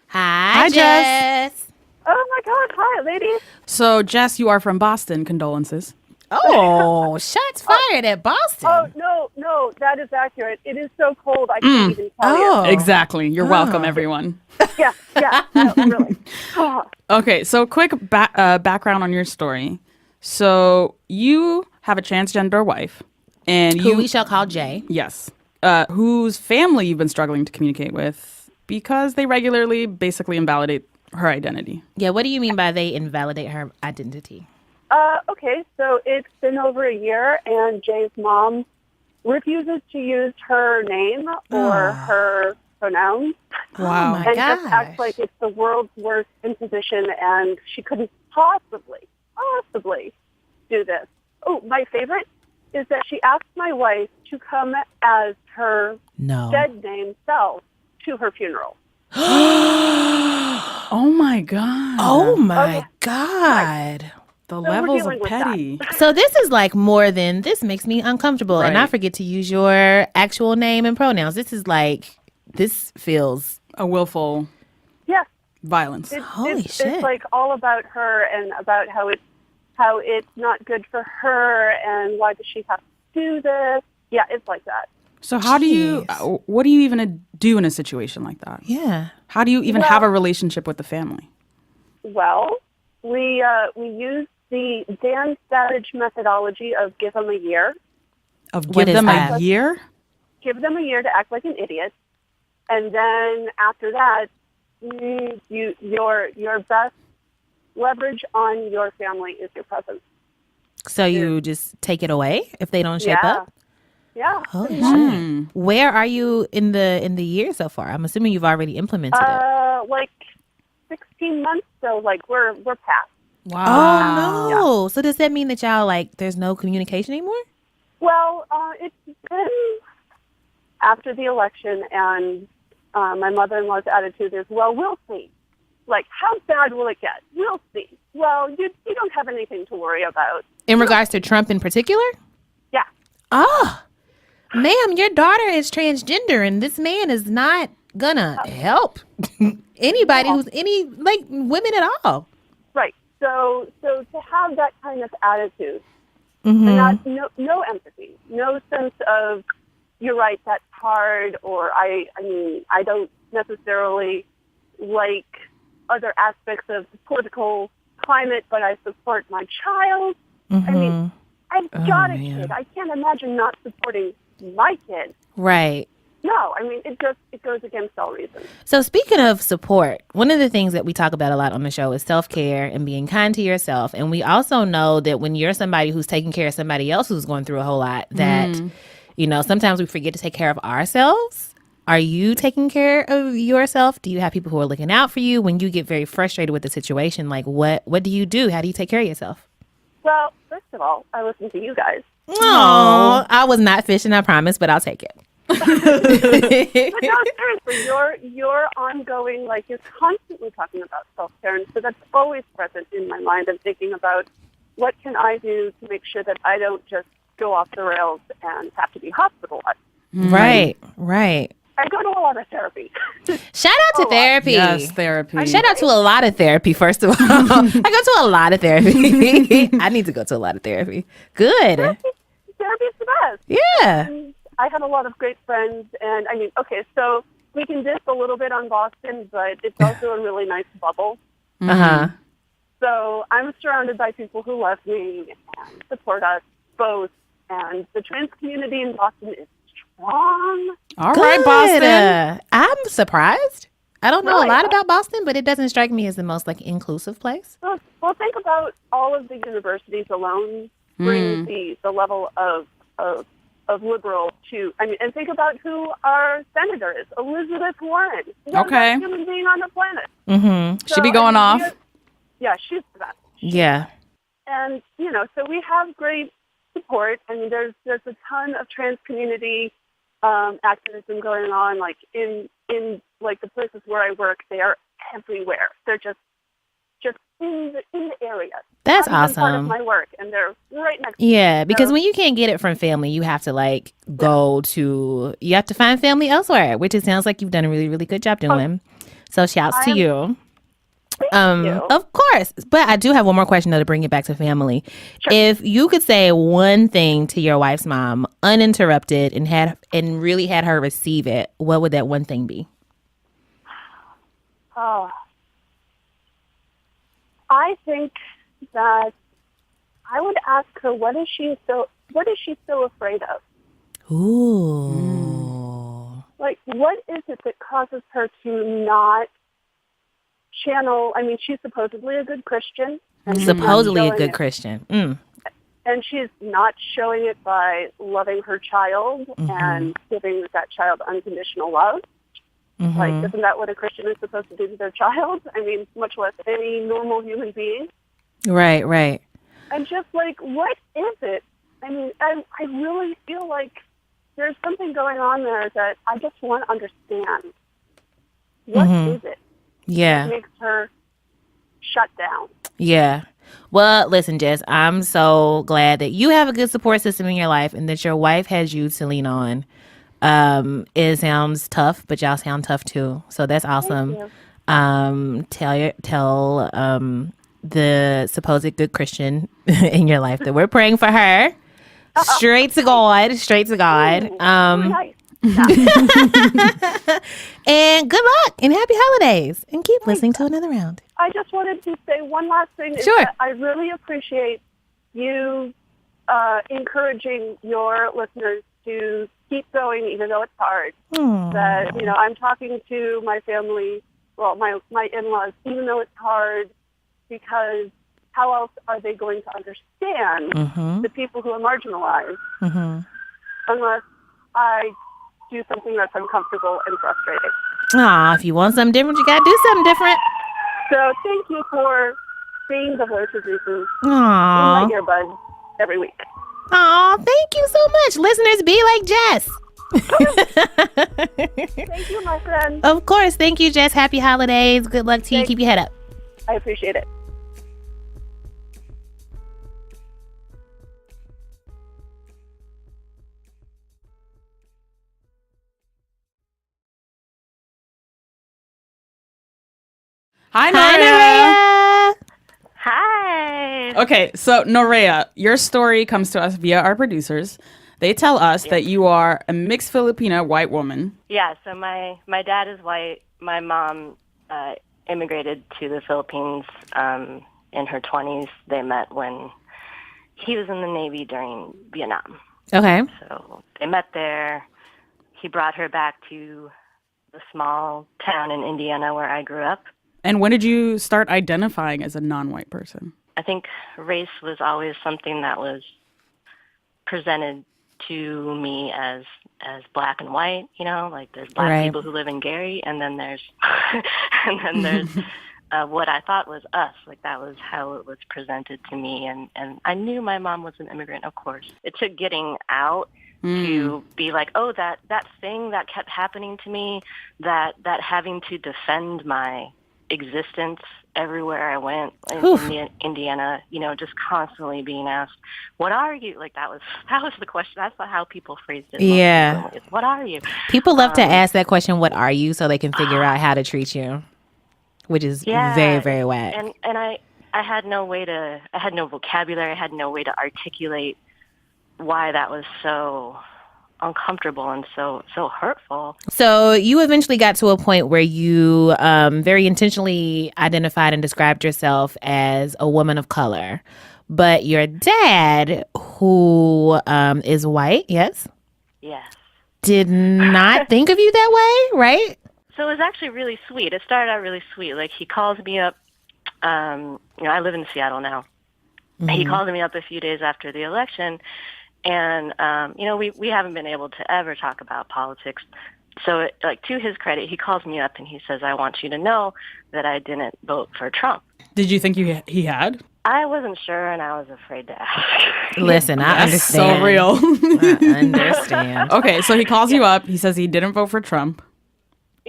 Hi, Jess. Oh my God. Hi, ladies. So, Jess, you are from Boston. Condolences. Oh, shots fired at Boston. Oh, no, that is accurate. It is so cold, I can't even tell you. Exactly. You're welcome, everyone. Yeah, no, really. Okay, so quick background on your story. So, you have a transgender wife. And who we shall call Jay. Yes. Whose family you've been struggling to communicate with because they regularly basically invalidate her identity. Yeah, what do you mean by they invalidate her identity? Okay, so it's been over a year, and Jay's mom refuses to use her name or her pronouns. Wow. Oh my and gosh. just acts like it's the world's worst imposition, and she couldn't possibly do this. Oh, my favorite is that she asked my wife to come as her dead name self to her funeral. Oh my God. Oh my God. The levels of petty. So this is this makes me uncomfortable. Right. And I forget to use your actual name and pronouns. This feels a willful violence. Holy shit. It's like all about her and about how it's not good for her and why does she have to do this? Yeah, it's like that. So what do you even do in a situation like that? Yeah. How do you even have a relationship with the family? Well, we use the Dan Savage methodology of give them a year. Give them a year? Give them a year to act like an idiot. And then after that, your best leverage on your family is your presence. So you just take it away if they don't shape up? Yeah. Holy shit. Where are you in the year so far? I'm assuming you've already implemented it. 16 months, so we're past. Wow. Oh no. Yeah. So does that mean that y'all there's no communication anymore? Well, it's been after the election, and my mother-in-law's attitude is, well, we'll see. Like, how bad will it get? We'll see. Well, you don't have anything to worry about. In regards to Trump in particular? Yeah. Oh, ma'am, your daughter is transgender, and this man is not gonna help anybody who's women at all. Right. So to have that kind of attitude, and no empathy, no sense of, you're right, that's hard, or I mean, I don't necessarily like other aspects of the political climate, but I support my child. I mean, I've got a kid. I can't imagine not supporting my kid. Right. No, I mean, it goes against all reason. So speaking of support, one of the things that we talk about a lot on the show is self-care and being kind to yourself. And we also know that when you're somebody who's taking care of somebody else who's going through a whole lot, that, sometimes we forget to take care of ourselves. Are you taking care of yourself? Do you have people who are looking out for you when you get very frustrated with the situation? Like, what do you do? How do you take care of yourself? Well, first of all, I listen to you guys. Oh, I was not fishing, I promise, but I'll take it. But no, seriously, you're ongoing, like, you're constantly talking about self-care, and so that's always present in my mind. I'm thinking about, what can I do to make sure that I don't just go off the rails and have to be hospitalized? Right. I go to a lot of therapy. Shout out to therapy. Yes, therapy. Shout out to a lot of therapy, first of all. I go to a lot of therapy. I need to go to a lot of therapy. Good. Therapy's the best. Yeah. I have a lot of great friends, and I mean, okay, so we can diss a little bit on Boston, but it's also a really nice bubble. So I'm surrounded by people who love me and support us both, and the trans community in Boston is strong. All right, Boston. I'm surprised. I don't know a lot about Boston, but it doesn't strike me as the most inclusive place. Well, think about all of the universities alone bring the level of liberal to, I mean, and think about who our senator is, Elizabeth Warren. Okay. Human being on the planet. So, she be going off. Yeah, she's the best. Yeah. And, so we have great support. I mean, there's a ton of trans community activism going on, like in the places where I work. They are everywhere. They're just in the area. That's awesome. Part of my work, and they're right next to me. Yeah, because when you can't get it from family, you have to you have to find family elsewhere, which it sounds like you've done a really, really good job doing. So shouts to you. Thank you. Of course. But I do have one more question, though, to bring it back to family. Sure. If you could say one thing to your wife's mom, uninterrupted, and really had her receive it, what would that one thing be? Oh, I think that I would ask her, what is she so afraid of? Ooh. Like, what is it that causes her to not channel? I mean, she's supposedly a good Christian. And Supposedly a good Christian. And she's not showing it by loving her child and giving that child unconditional love. Like, isn't that what a Christian is supposed to do to their child? I mean, much less any normal human being. Right. And just what is it? I mean, I really feel like there's something going on there that I just want to understand. What is it? Yeah. That makes her shut down. Yeah. Well, listen, Jess, I'm so glad that you have a good support system in your life and that your wife has you to lean on. It sounds tough, but y'all sound tough too. So that's awesome. Tell the supposed good Christian in your life that we're praying for her. Straight to God. Ooh, nice. And good luck and happy holidays. And keep listening to another round. I just wanted to say one last thing. Is Sure. that I really appreciate you encouraging your listeners to keep going, even though it's hard. That, I'm talking to my family, well, my in-laws, even though it's hard, because how else are they going to understand the people who are marginalized unless I do something that's uncomfortable and frustrating? Aw, if you want something different, you got to do something different. So thank you for being the voice of reason in Aw. my earbuds every week. Aw, thank you so much. Listeners, be like Jess. Thank you, lesson. Of course. Thank you, Jess. Happy holidays. Good luck to you. Keep your head up. I appreciate it. Hi, Hi, Norea. Norea. Hi. Okay, so Norea, your story comes to us via our producers. They tell us that you are a mixed Filipina white woman. Yeah, so my dad is white. My mom immigrated to the Philippines in her 20s. They met when he was in the Navy during Vietnam. Okay. So they met there. He brought her back to the small town in Indiana where I grew up. And when did you start identifying as a non-white person? I think race was always something that was presented to me as black and white, you know, like there's black people who live in Gary, and then there's what I thought was us. Like that was how it was presented to me, and I knew my mom was an immigrant, of course. It took getting out to be like, oh, that thing that kept happening to me, that having to defend my existence everywhere I went in Indiana, you know, just constantly being asked, what are you? Like that was the question. That's how people phrased it. Yeah. What are you? People love to ask that question, what are you? So they can figure out how to treat you, which is very, very whack. And I had no vocabulary. I had no way to articulate why that was so uncomfortable and so hurtful. So you eventually got to a point where you very intentionally identified and described yourself as a woman of color, but your dad, who is white, yes, did not think of you that way, right? So it was actually really sweet. It started out really sweet. Like he calls me up. I live in Seattle now. Mm-hmm. He called me up a few days after the election. And, we haven't been able to ever talk about politics. So, to his credit, he calls me up and he says, I want you to know that I didn't vote for Trump. Did you think he had? I wasn't sure, and I was afraid to ask. Listen, I understand. So real. I understand. Okay, so he calls you up. He says he didn't vote for Trump.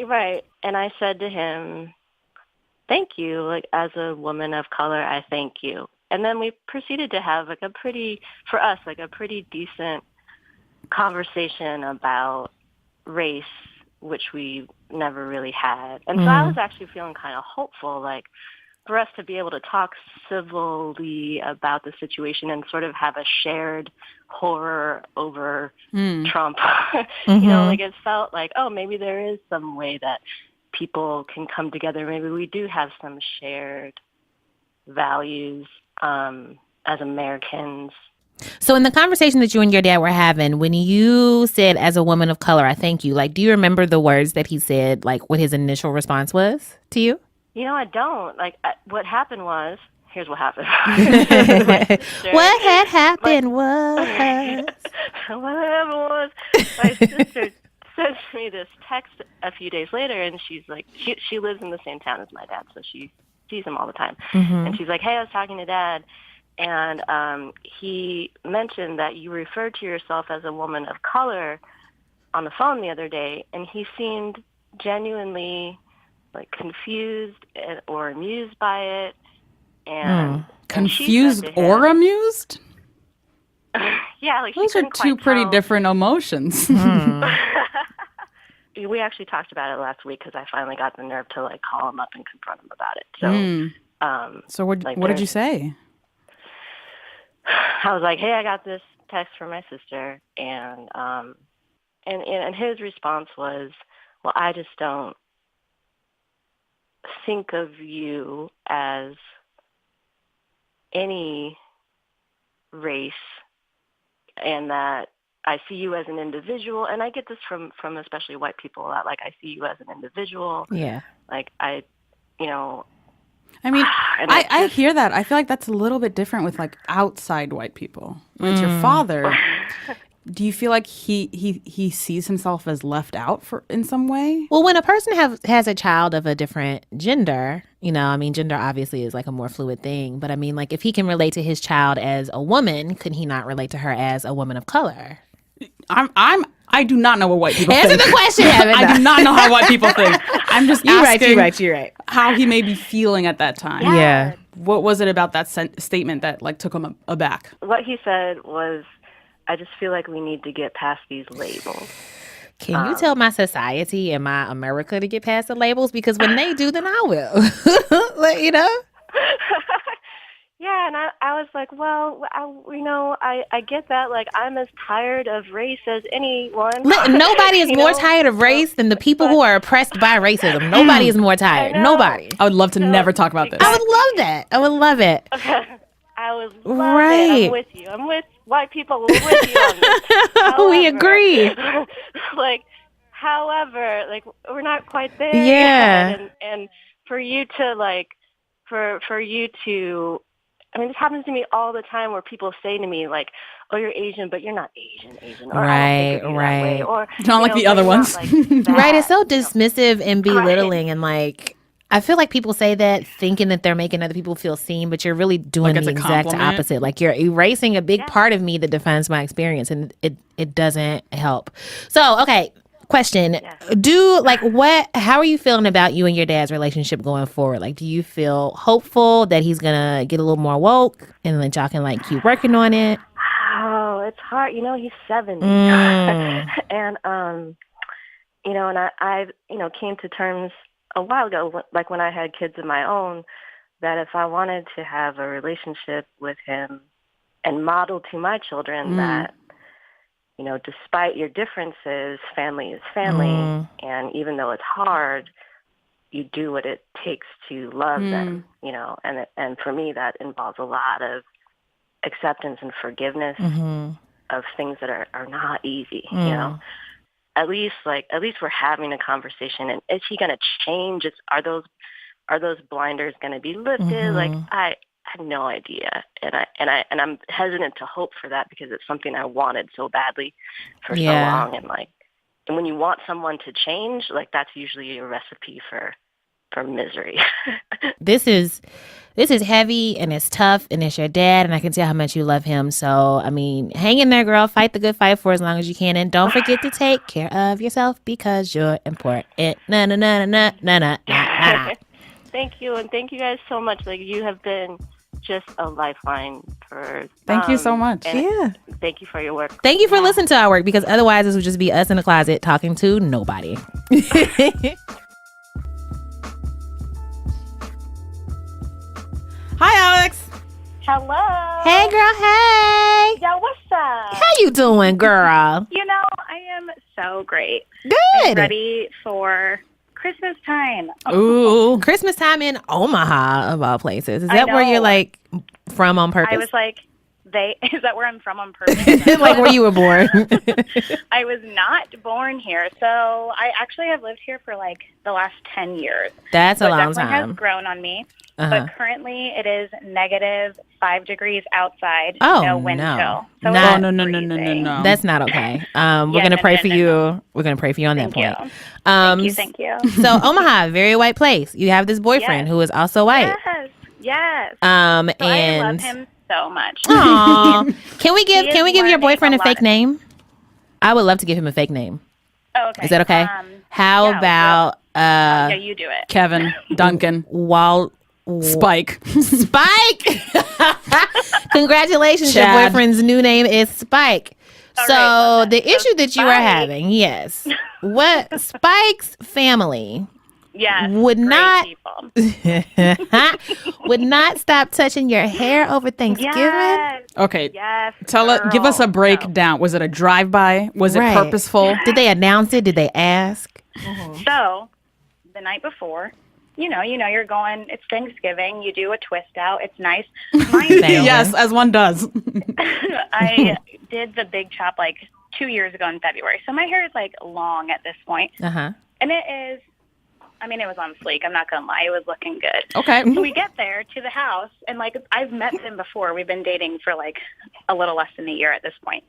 Right. And I said to him, thank you. Like, as a woman of color, I thank you. And then we proceeded to have a pretty decent conversation about race, which we never really had. And so I was actually feeling kind of hopeful, like for us to be able to talk civilly about the situation and sort of have a shared horror over Trump. Like it felt like, oh, maybe there is some way that people can come together. Maybe we do have some shared values as Americans. So in the conversation that you and your dad were having, when you said, as a woman of color, I thank you, like, do you remember the words that he said, like what his initial response was to you? I don't. Like, what happened was, here's what happened. What had happened was... What happened was, my sister sent me this text a few days later, and she's like, she lives in the same town as my dad, so she sees him all the time. And she's like, hey, I was talking to Dad, and he mentioned that you referred to yourself as a woman of color on the phone the other day, and he seemed genuinely like confused or amused by it. And confused or amused? Yeah, like those are two pretty different emotions. We actually talked about it last week because I finally got the nerve to like call him up and confront him about it. So, what did you say? I was like, "Hey, I got this text from my sister," and his response was, "Well, I just don't think of you as any race, and that I see you as an individual." And I get this from especially white people a lot. Like, I see you as an individual. Yeah. Like, I mean, I hear that. I feel like that's a little bit different with like outside white people. With your father, do you feel like he sees himself as left out in some way? Well, when a person has a child of a different gender, gender obviously is like a more fluid thing. But I mean, like if he can relate to his child as a woman, could he not relate to her as a woman of color? I do not know what white people Answer think. the question, Heben. I do not know how white people think. I'm just asking You're right. how he may be feeling at that time. Yeah. What was it about that statement that like took him aback? What he said was, I just feel like we need to get past these labels. Can you tell my society and my America to get past the labels? Because when they do, then I will. Like, you know? Yeah, and I was like, well, I get that. Like, I'm as tired of race as anyone. Nobody is more tired of race than the people who are oppressed by racism. Nobody is more tired. Nobody. I would love to never talk about this. I would love that. I would love it. I would love it. I'm with you. I'm with white people. We're with you on this. However, we agree. However, we're not quite there Yeah. yet. And for you to, for you to, I mean, this happens to me all the time where people say to me, like, oh, you're Asian, but you're not Asian. Or, right, I don't think of you that way. Or, not like the other ones. Like that, Right, it's so dismissive and belittling, and I feel like people say that thinking that they're making other people feel seen, but you're really doing the exact opposite. Like, you're erasing a big part of me that defines my experience, and it doesn't help. So, okay, question. How are you feeling about you and your dad's relationship going forward? Like, do you feel hopeful that he's going to get a little more woke and that y'all can, keep working on it? Oh, it's hard. He's 70. And, and I came to terms a while ago, like when I had kids of my own, that if I wanted to have a relationship with him and model to my children that, despite your differences, family is family. And even though it's hard, you do what it takes to love them, and for me, that involves a lot of acceptance and forgiveness of things that are not easy, At least we're having a conversation. And is he going to change? Are those blinders going to be lifted? I have no idea, and I'm hesitant to hope for that because it's something I wanted so badly for so long. And when you want someone to change, that's usually a recipe for misery. This is heavy, and it's tough, and it's your dad, and I can tell how much you love him. So, I mean, hang in there, girl. Fight the good fight for as long as you can, and don't forget to take care of yourself because you're important. Na na na na na na na. Thank you, and thank you guys so much. You have been just a lifeline for. Thank you so much. Yeah. Thank you for your work. Thank you for listening to our work, because otherwise this would just be us in a closet talking to nobody. Hi, Alex. Hello. Hey, girl. Hey. Yo, what's up? How you doing, girl? I am so great. Good. I'm ready for Christmas time. Ooh, Christmas time in Omaha, of all places. Is that where you're from on purpose? I was like, is that where I'm from on purpose? Like where you were born? I was not born here. So I actually have lived here for the last 10 years. That's a long time. It definitely has grown on me. But currently it is -5 degrees outside. No wind chill. So No. That's not okay. We're going to pray for you. We're going to pray for you on that point. Thank you. So Omaha, very white place. You have this boyfriend who is also white. Yes. And I love him so much. Aww. Can we give your boyfriend a fake name? I would love to give him a fake name. Oh, okay. Is that okay? How about yeah, you do it. Kevin, Duncan, Spike. Congratulations, Chad. your boyfriend's new name is Spike. All the issue that you are having, yes. What Spike's family would not stop touching your hair over Thanksgiving. Yes. Okay. Yes. Give us a breakdown. Was it a drive-by? Was it purposeful? Did they announce it? Did they ask? So, the night before, you're going, it's Thanksgiving, you do a twist out, it's nice. Yes, as one does. I did the big chop 2 years ago in February. So my hair is long at this point. Uh-huh. And it is, it was on fleek, I'm not going to lie, it was looking good. Okay. So we get there to the house, and I've met them before. We've been dating for a little less than a year at this point.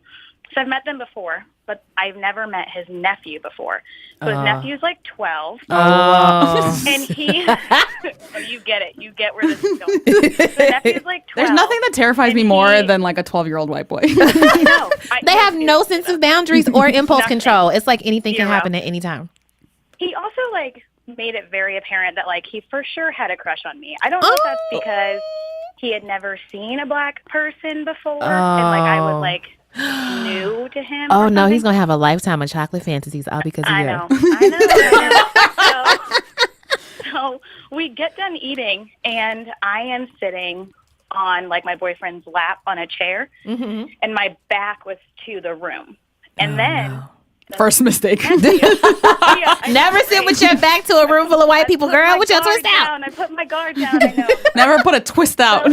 So I've met them before, but I've never met his nephew before. So his nephew's 12. Oh. And So you get it. You get where this is going. So nephew's like 12. There's nothing that terrifies me more than like a 12-year-old white boy. No, They have no sense of boundaries or impulse Nothing. control. It's like anything can Zero. happen at any time. He also like made it very apparent that like he for sure had a crush on me. I don't know if that's because he had never seen a black person before, and like I was like new to him. Oh or no, he's something. gonna have a lifetime of chocolate fantasies all because of you. I know. So we get done eating, and I am sitting on like my boyfriend's lap on a chair, and my back was to the room. And then First mistake. Never sit with your back to a room full of white people, girl. With your twist out. I put my guard down. I know. Never put a twist out.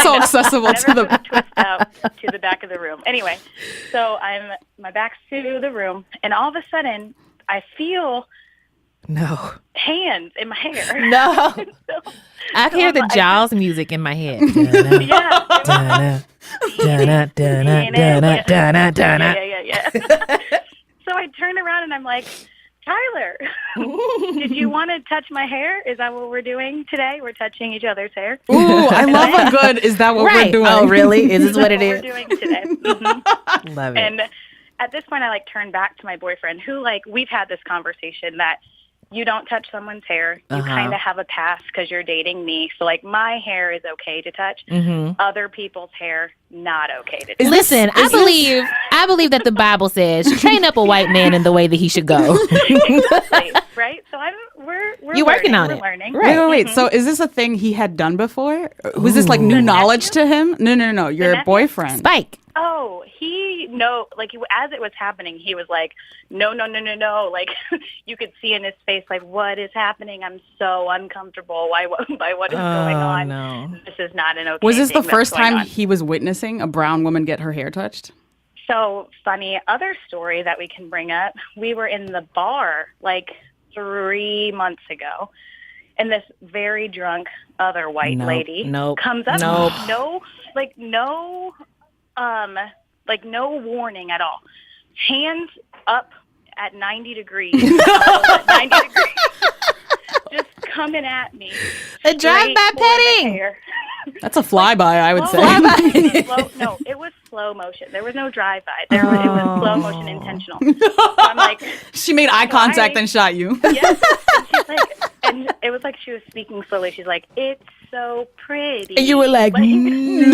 So accessible to Never the. put a twist out to the back of the room. Anyway, so my back's to the room, and all of a sudden I feel hands in my hair. No. So I hear the Jaws music in my head. Yeah. So I turned around and I'm like, Tyler, did you want to touch my hair? Is that what we're doing today? We're touching each other's hair. Ooh, I love a good. Is that what we're doing? Oh, really? Is this what it We're is? doing today. Love it. And at this point, I like turned back to my boyfriend, who like we've had this conversation that you don't touch someone's hair. You kind of have a pass because you're dating me. So like my hair is okay to touch. Other people's hair not okay to touch. Listen, I believe that the Bible says train up a white man in the way that he should go. Exactly, right? So we're You working on we're it. learning. Right. Wait. So is this a thing he had done before? Was this like new knowledge to him? No. Your nephew? boyfriend. Spike. Oh, as it was happening, he was like, no. Like, you could see in his face, like, what is happening? I'm so uncomfortable by what is going on. No. This is not an okay Was this the thing that's first going time on. he was witnessing a brown woman get her hair touched? So, funny other story that we can bring up. We were in the bar, like, 3 months ago, and this very drunk other white lady comes up. No warning at all. Hands up at 90 degrees. 90 degrees. Just coming at me. A drive-by petting. That's a flyby, I would say. No, it was slow motion. There was no drive-by. It was slow motion intentional. So I'm like, she made eye contact and shot you. Yes. And she's like, and it was like she was speaking slowly. She's like, it's so pretty. And you were like no.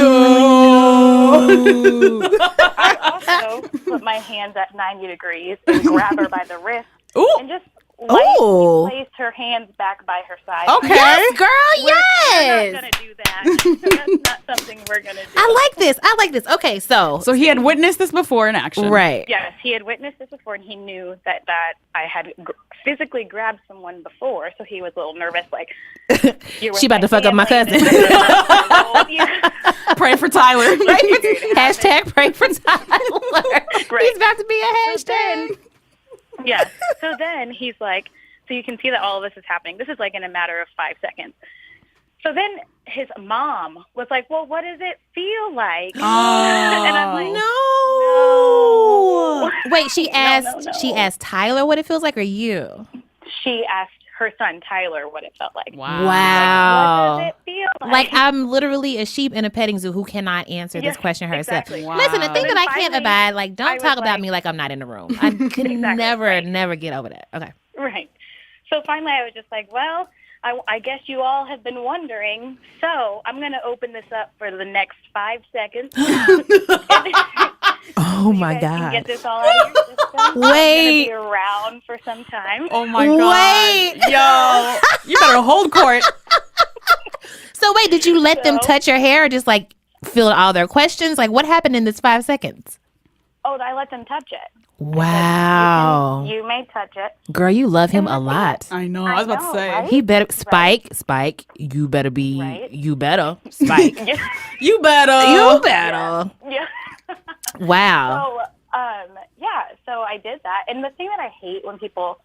I also put my hands at 90 degrees and grab her by the wrist and just lightly placed her hands back by her side. Okay. Yes, girl, yes. We're not going to do that. That's not something we're going to do. I like this. Okay, so he had witnessed this before in action. Right. Yes, he had witnessed this before, and he knew that I had physically grabbed someone before, so he was a little nervous, like, she about to fuck up my cousin. Pray for Tyler. Hashtag pray for Tyler. He's about to be a hashtag. Yeah. So then he's like, so you can see that all of this is happening. This is like in a matter of 5 seconds. So then his mom was like, well, what does it feel like? And I'm like, no. Wait, she asked No. she asked Tyler what it feels like, or you? She asked her son Tyler what it felt like. Wow. Like, what does it feel like? Like I'm literally a sheep in a petting zoo who cannot answer this question herself. Exactly. Wow. Listen, the thing that I can't Finally, abide, like, don't I talk was about like- me like I'm not in the room. I could never get over that. Okay. Right. So finally I was just like, well, I guess you all have been wondering, so I'm going to open this up for the next 5 seconds. Oh my You guys can get God. this all out of your system. I'm going Wait. to be around for some time. Oh my God. Yo. You better hold court. So wait, did you let them touch your hair or just like fill all their questions? Like what happened in this 5 seconds? Oh, I let them touch it. Wow. You may touch it. Girl, you love him a lot. I know. I was about to say. right? He better Spike, you better be Right. you better. Spike. You better. You better. Yeah. Wow. So, so I did that. And the thing that I hate when people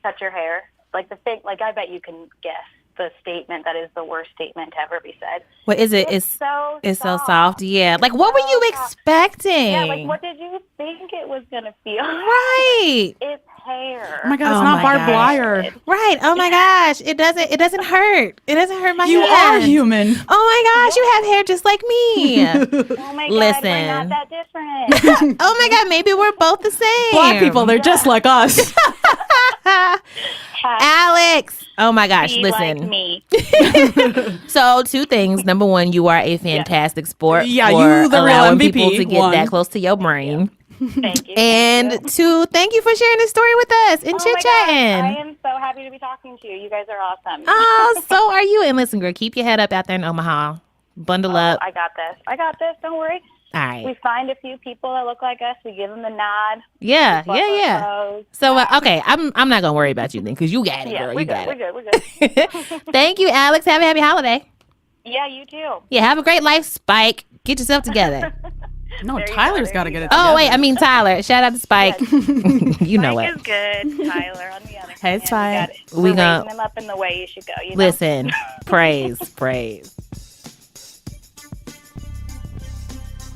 touch your hair, like the thing, like I bet you can guess the statement that is the worst statement to ever be said. What is it? It's so soft. Yeah. Like, what were you expecting? Yeah, like, what did you think it was going to feel right. like? It's hair. Oh my God, it's not barbed wire. Right. Oh my gosh. It doesn't hurt. It doesn't hurt my hand. You are human. Oh my gosh, you have hair just like me. Oh my God, Listen. we're not that different. Oh my God, maybe we're both the same. Black people, they're just like us. Alex. Oh my gosh, Be listen. like me. So 2 things. Number 1, you are a fantastic sport. Yeah, for you the real allowing MVP. people to get 1. that close to your brain. Thank you. And 2, thank you for sharing this story with us and Oh my chit gosh, chatting. I am so happy to be talking to you. You guys are awesome. Oh, so are you. And listen, girl, keep your head up out there in Omaha. Bundle up. I got this. Don't worry. All right. We find a few people that look like us. We give them the nod. Yeah. Clothes. So, okay, I'm not going to worry about you then because you got it, girl. We're You got good. it. We're good. Thank you, Alex. Have a happy holiday. Yeah, you too. Yeah, have a great life, Spike. Get yourself together. No, Tyler's got to get it Oh, together. wait, I mean Tyler. Shout out to Spike. You know Spike it. is good. Tyler, on the other hand. Hey, Spike. We We're gonna- raising him up in the way you should go. You know? Listen, praise.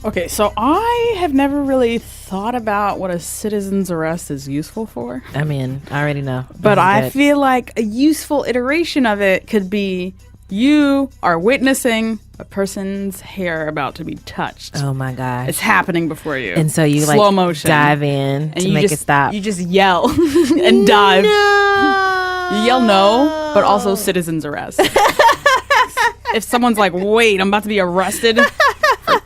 Okay, so I have never really thought about what a citizen's arrest is useful for. I mean, I already know. But This is I good. feel like a useful iteration of it could be you are witnessing a person's hair about to be touched. Oh my gosh. It's happening before you. And so you slow like motion. dive in and to you make just, it stop. You just yell and dive. No. You yell no, but also citizen's arrest. If someone's like, wait, I'm about to be arrested,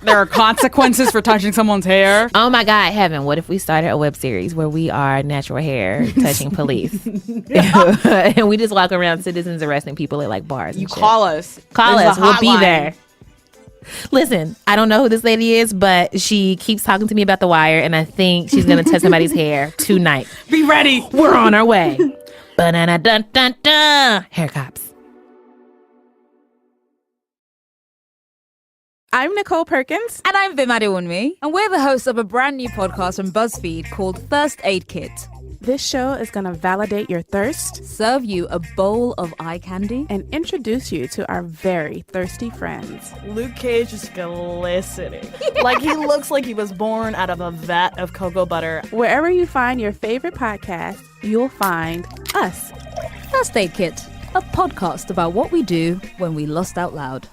there are consequences for touching someone's hair. Oh my God, Heaven, what if we started a web series where we are natural hair touching police? And we just walk around citizens arresting people at like bars. You call us. Call There's us. a We'll be hotline. there. Listen, I don't know who this lady is, but she keeps talking to me about The Wire, and I think she's going to touch somebody's hair tonight. Be ready. We're on our way. Banana dun dun dun. Hair cops. I'm Nicole Perkins. And I'm Vim Adewunmi. And we're the hosts of a brand new podcast from BuzzFeed called First Aid Kit. This show is going to validate your thirst, Serve you a bowl of eye candy, and introduce you to our very thirsty friends. Luke Cage is glistening. Like he looks like he was born out of a vat of cocoa butter. Wherever you find your favorite podcast, you'll find us. First Aid Kit, a podcast about what we do when we lust out loud.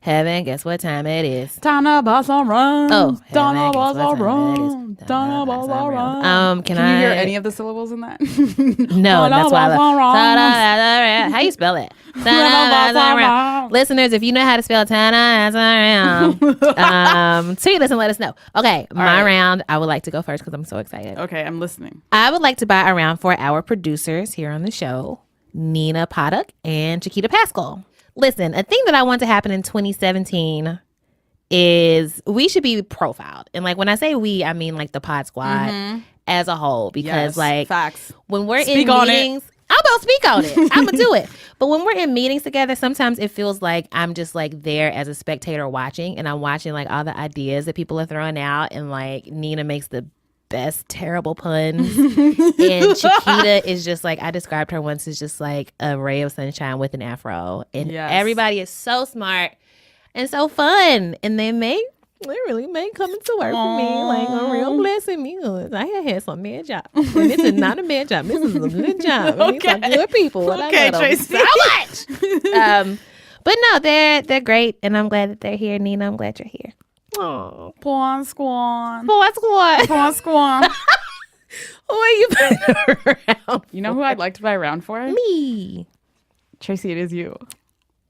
Heaven, guess what time it is? Donna Balls on run. Oh, Donna Heaven, Balls guess what on time it is? run. Donna Balls on run. Can you I hear any of the syllables in that? No, that's why I how you spell it? Listeners, if you know how to spell tweet us and let us know. Okay, my round. I would like to go first because I'm so excited. Okay, I'm listening. I would like to buy a round for our producers here on the show, Nina Paddock and Chiquita Pascal. Listen, a thing that I want to happen in 2017 is we should be profiled. And like when I say we, I mean like the Pod Squad as a whole. Because like facts. When we're Speak in on meetings, I'm going to speak on it. I'm going to do it. But when we're in meetings together, sometimes it feels like I'm just like there as a spectator watching. And I'm watching like all the ideas that people are throwing out. And like Nina makes the best terrible puns. And Chiquita is just like, I described her once as just like a ray of sunshine with an afro. And everybody is so smart and so fun. And they really may come into work for me like a real blessing because I had some bad job. And this is not a bad job. This is a good job. And these are good people. And I love them so much. But no, they're great. And I'm glad that they're here. Nina, I'm glad you're here. Oh, Pawn Squan. Pawn Squan. Pawn Squan. Who are you putting around? You know who I'd like to buy a round for? Me. Tracy, it is you.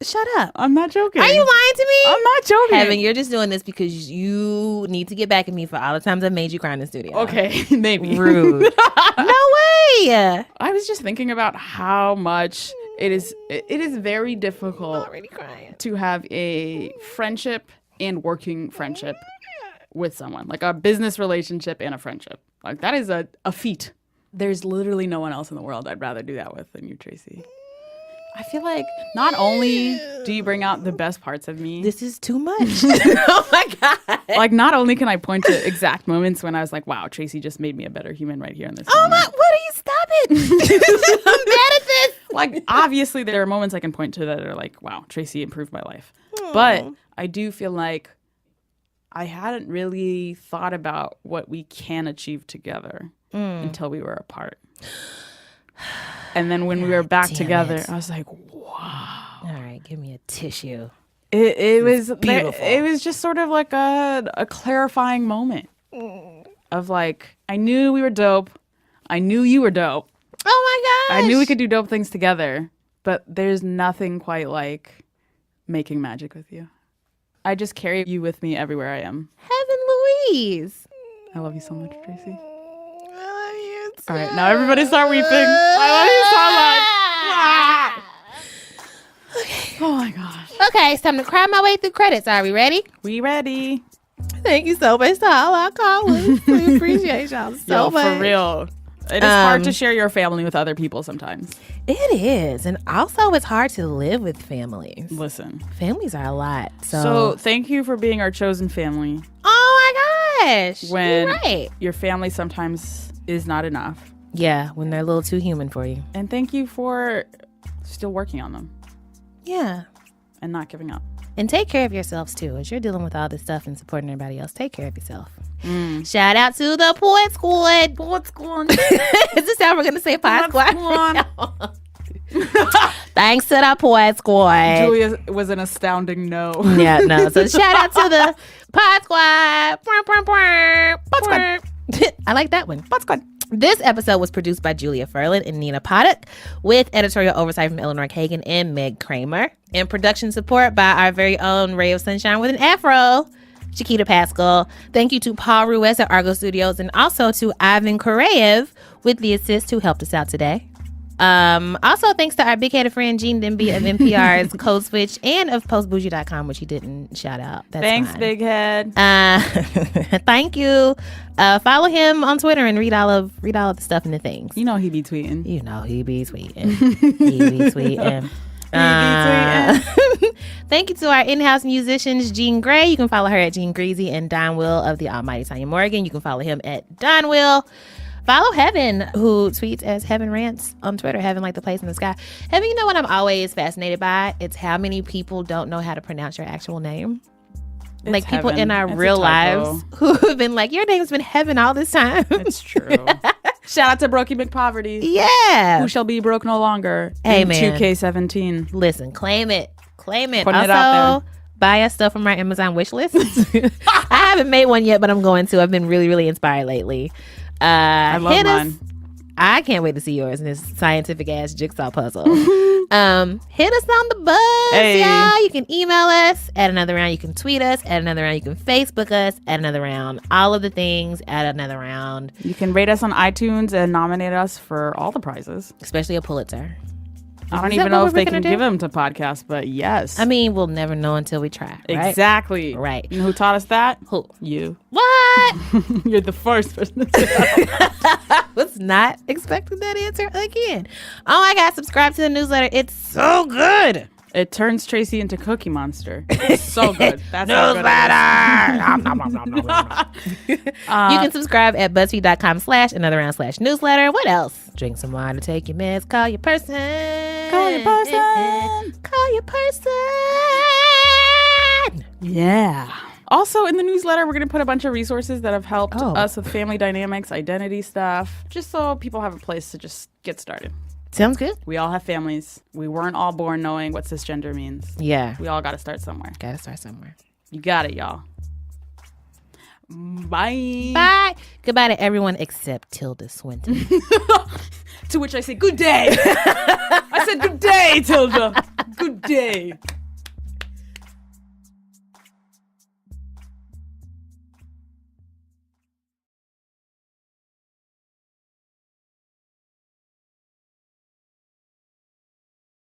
Shut up. I'm not joking. Are you lying to me? I'm not joking. Heaven, you're just doing this because you need to get back at me for all the times I made you cry in the studio. Okay, maybe. Rude. No way. I was just thinking about how much it is very difficult Already crying. to have a friendship and working friendship with someone, like a business relationship and a friendship. Like that is a feat. There's literally no one else in the world I'd rather do that with than you, Tracy. I feel like not only do you bring out the best parts of me. This is too much. Oh my God. Like not only can I point to exact moments when I was like, wow, Tracy just made me a better human right here in this Oh moment. my, what are you, stop it. I'm mad at this. Like, obviously, there are moments I can point to that are like, wow, Tracy improved my life. But I do feel like I hadn't really thought about what we can achieve together until we were apart. And then when we were back together, I was like, wow. All right, give me a tissue. It was beautiful. It was just sort of like a clarifying moment of like, I knew we were dope. I knew you were dope. Oh my gosh. I knew we could do dope things together, but there's nothing quite like making magic with you. I just carry you with me everywhere I am. Heben Louise. I love you so much, Tracy. I love you too. All right, now everybody start weeping. I love you so much. Okay. Oh my gosh. Okay, it's time to cry my way through credits. Are we ready? We ready. Thank you so much to all our callers. We appreciate y'all so much. For real. It is hard to share your family with other people sometimes. It is. And also it's hard to live with families. Listen. Families are a lot. So thank you for being our chosen family. Oh my gosh. When you're right. Your family sometimes is not enough. Yeah, when they're a little too human for you. And thank you for still working on them. Yeah. And not giving up. And take care of yourselves too. As you're dealing with all this stuff and supporting everybody else, take care of yourself. Shout out to the Poet Squad. Poet Squad. Is this how we're going to say Poet Squad? Thanks to the Poet Squad. Julia was an astounding no. Yeah, no. So shout out to the Pod Squad. Pod Squad. I like that one. Pod Squad. This episode was produced by Julia Furlan and Nina Paddock, with editorial oversight from Eleanor Kagan and Meg Kramer, and production support by our very own Ray of Sunshine with an Afro, Chiquita Pascal. Thank you to Paul Ruiz at Argo Studios, and also to Ivan Koreev with the assist who helped us out today. Also thanks to our big-headed friend Gene Demby of NPR's Code Switch and of postbougie.com, which he didn't shout out. Thanks, fine. Big Head. Thank you. Follow him on Twitter and read all of the stuff and the things. You know he be tweeting. He be tweeting. Thank you to our in-house musicians, Jean Gray. You can follow her at Jean Greasy, and Don Will of the Almighty Tanya Morgan. You can follow him at Don Will. Follow Heben, who tweets as Heben Rants on Twitter, Heben like the place in the sky. Heben, you know what I'm always fascinated by? It's how many people don't know how to pronounce your actual name. It's like people Heben. in our It's real lives who have been like, your name's been Heben all this time. It's true. Shout out to Brokey McPoverty. Yeah. Who shall be broke no longer. Hey, in man. 2K17. Listen, claim it. Claim it. Putting also, it out there. Buy us stuff from our Amazon wish list. I haven't made one yet, but I'm going to. I've been really, really inspired lately. I love mine. I can't wait to see yours in this scientific ass jigsaw puzzle. Hit us on the buzz, y'all. You can email us at Another Round. You can tweet us at Another Round. You can Facebook us at Another Round. All of the things at Another Round. You can rate us on iTunes and nominate us for all the prizes, especially a Pulitzer. I don't even know if they can give them to podcasts, but yes. I mean, we'll never know until we try. Right? Exactly. Right. You know who taught us that? Who? You. What? You're the first person to say that. I was not expecting that answer again. Oh my God, subscribe to the newsletter. It's so good. It turns Tracy into Cookie Monster. It's so good. That's newsletter. You can subscribe at BuzzFeed.com/AnotherRound/newsletter. What else? Drink some water, take your meds, call your person. Call your person. Call your person. Yeah. Also, in the newsletter, we're going to put a bunch of resources that have helped us with family dynamics, identity stuff, just so people have a place to just get started. Sounds good. We all have families. We weren't all born knowing what cisgender means. Yeah. We all got to start somewhere. You got it, y'all. Bye. Bye. Goodbye to everyone except Tilda Swinton. To which I say, good day. I said, good day, Tilda. Good day.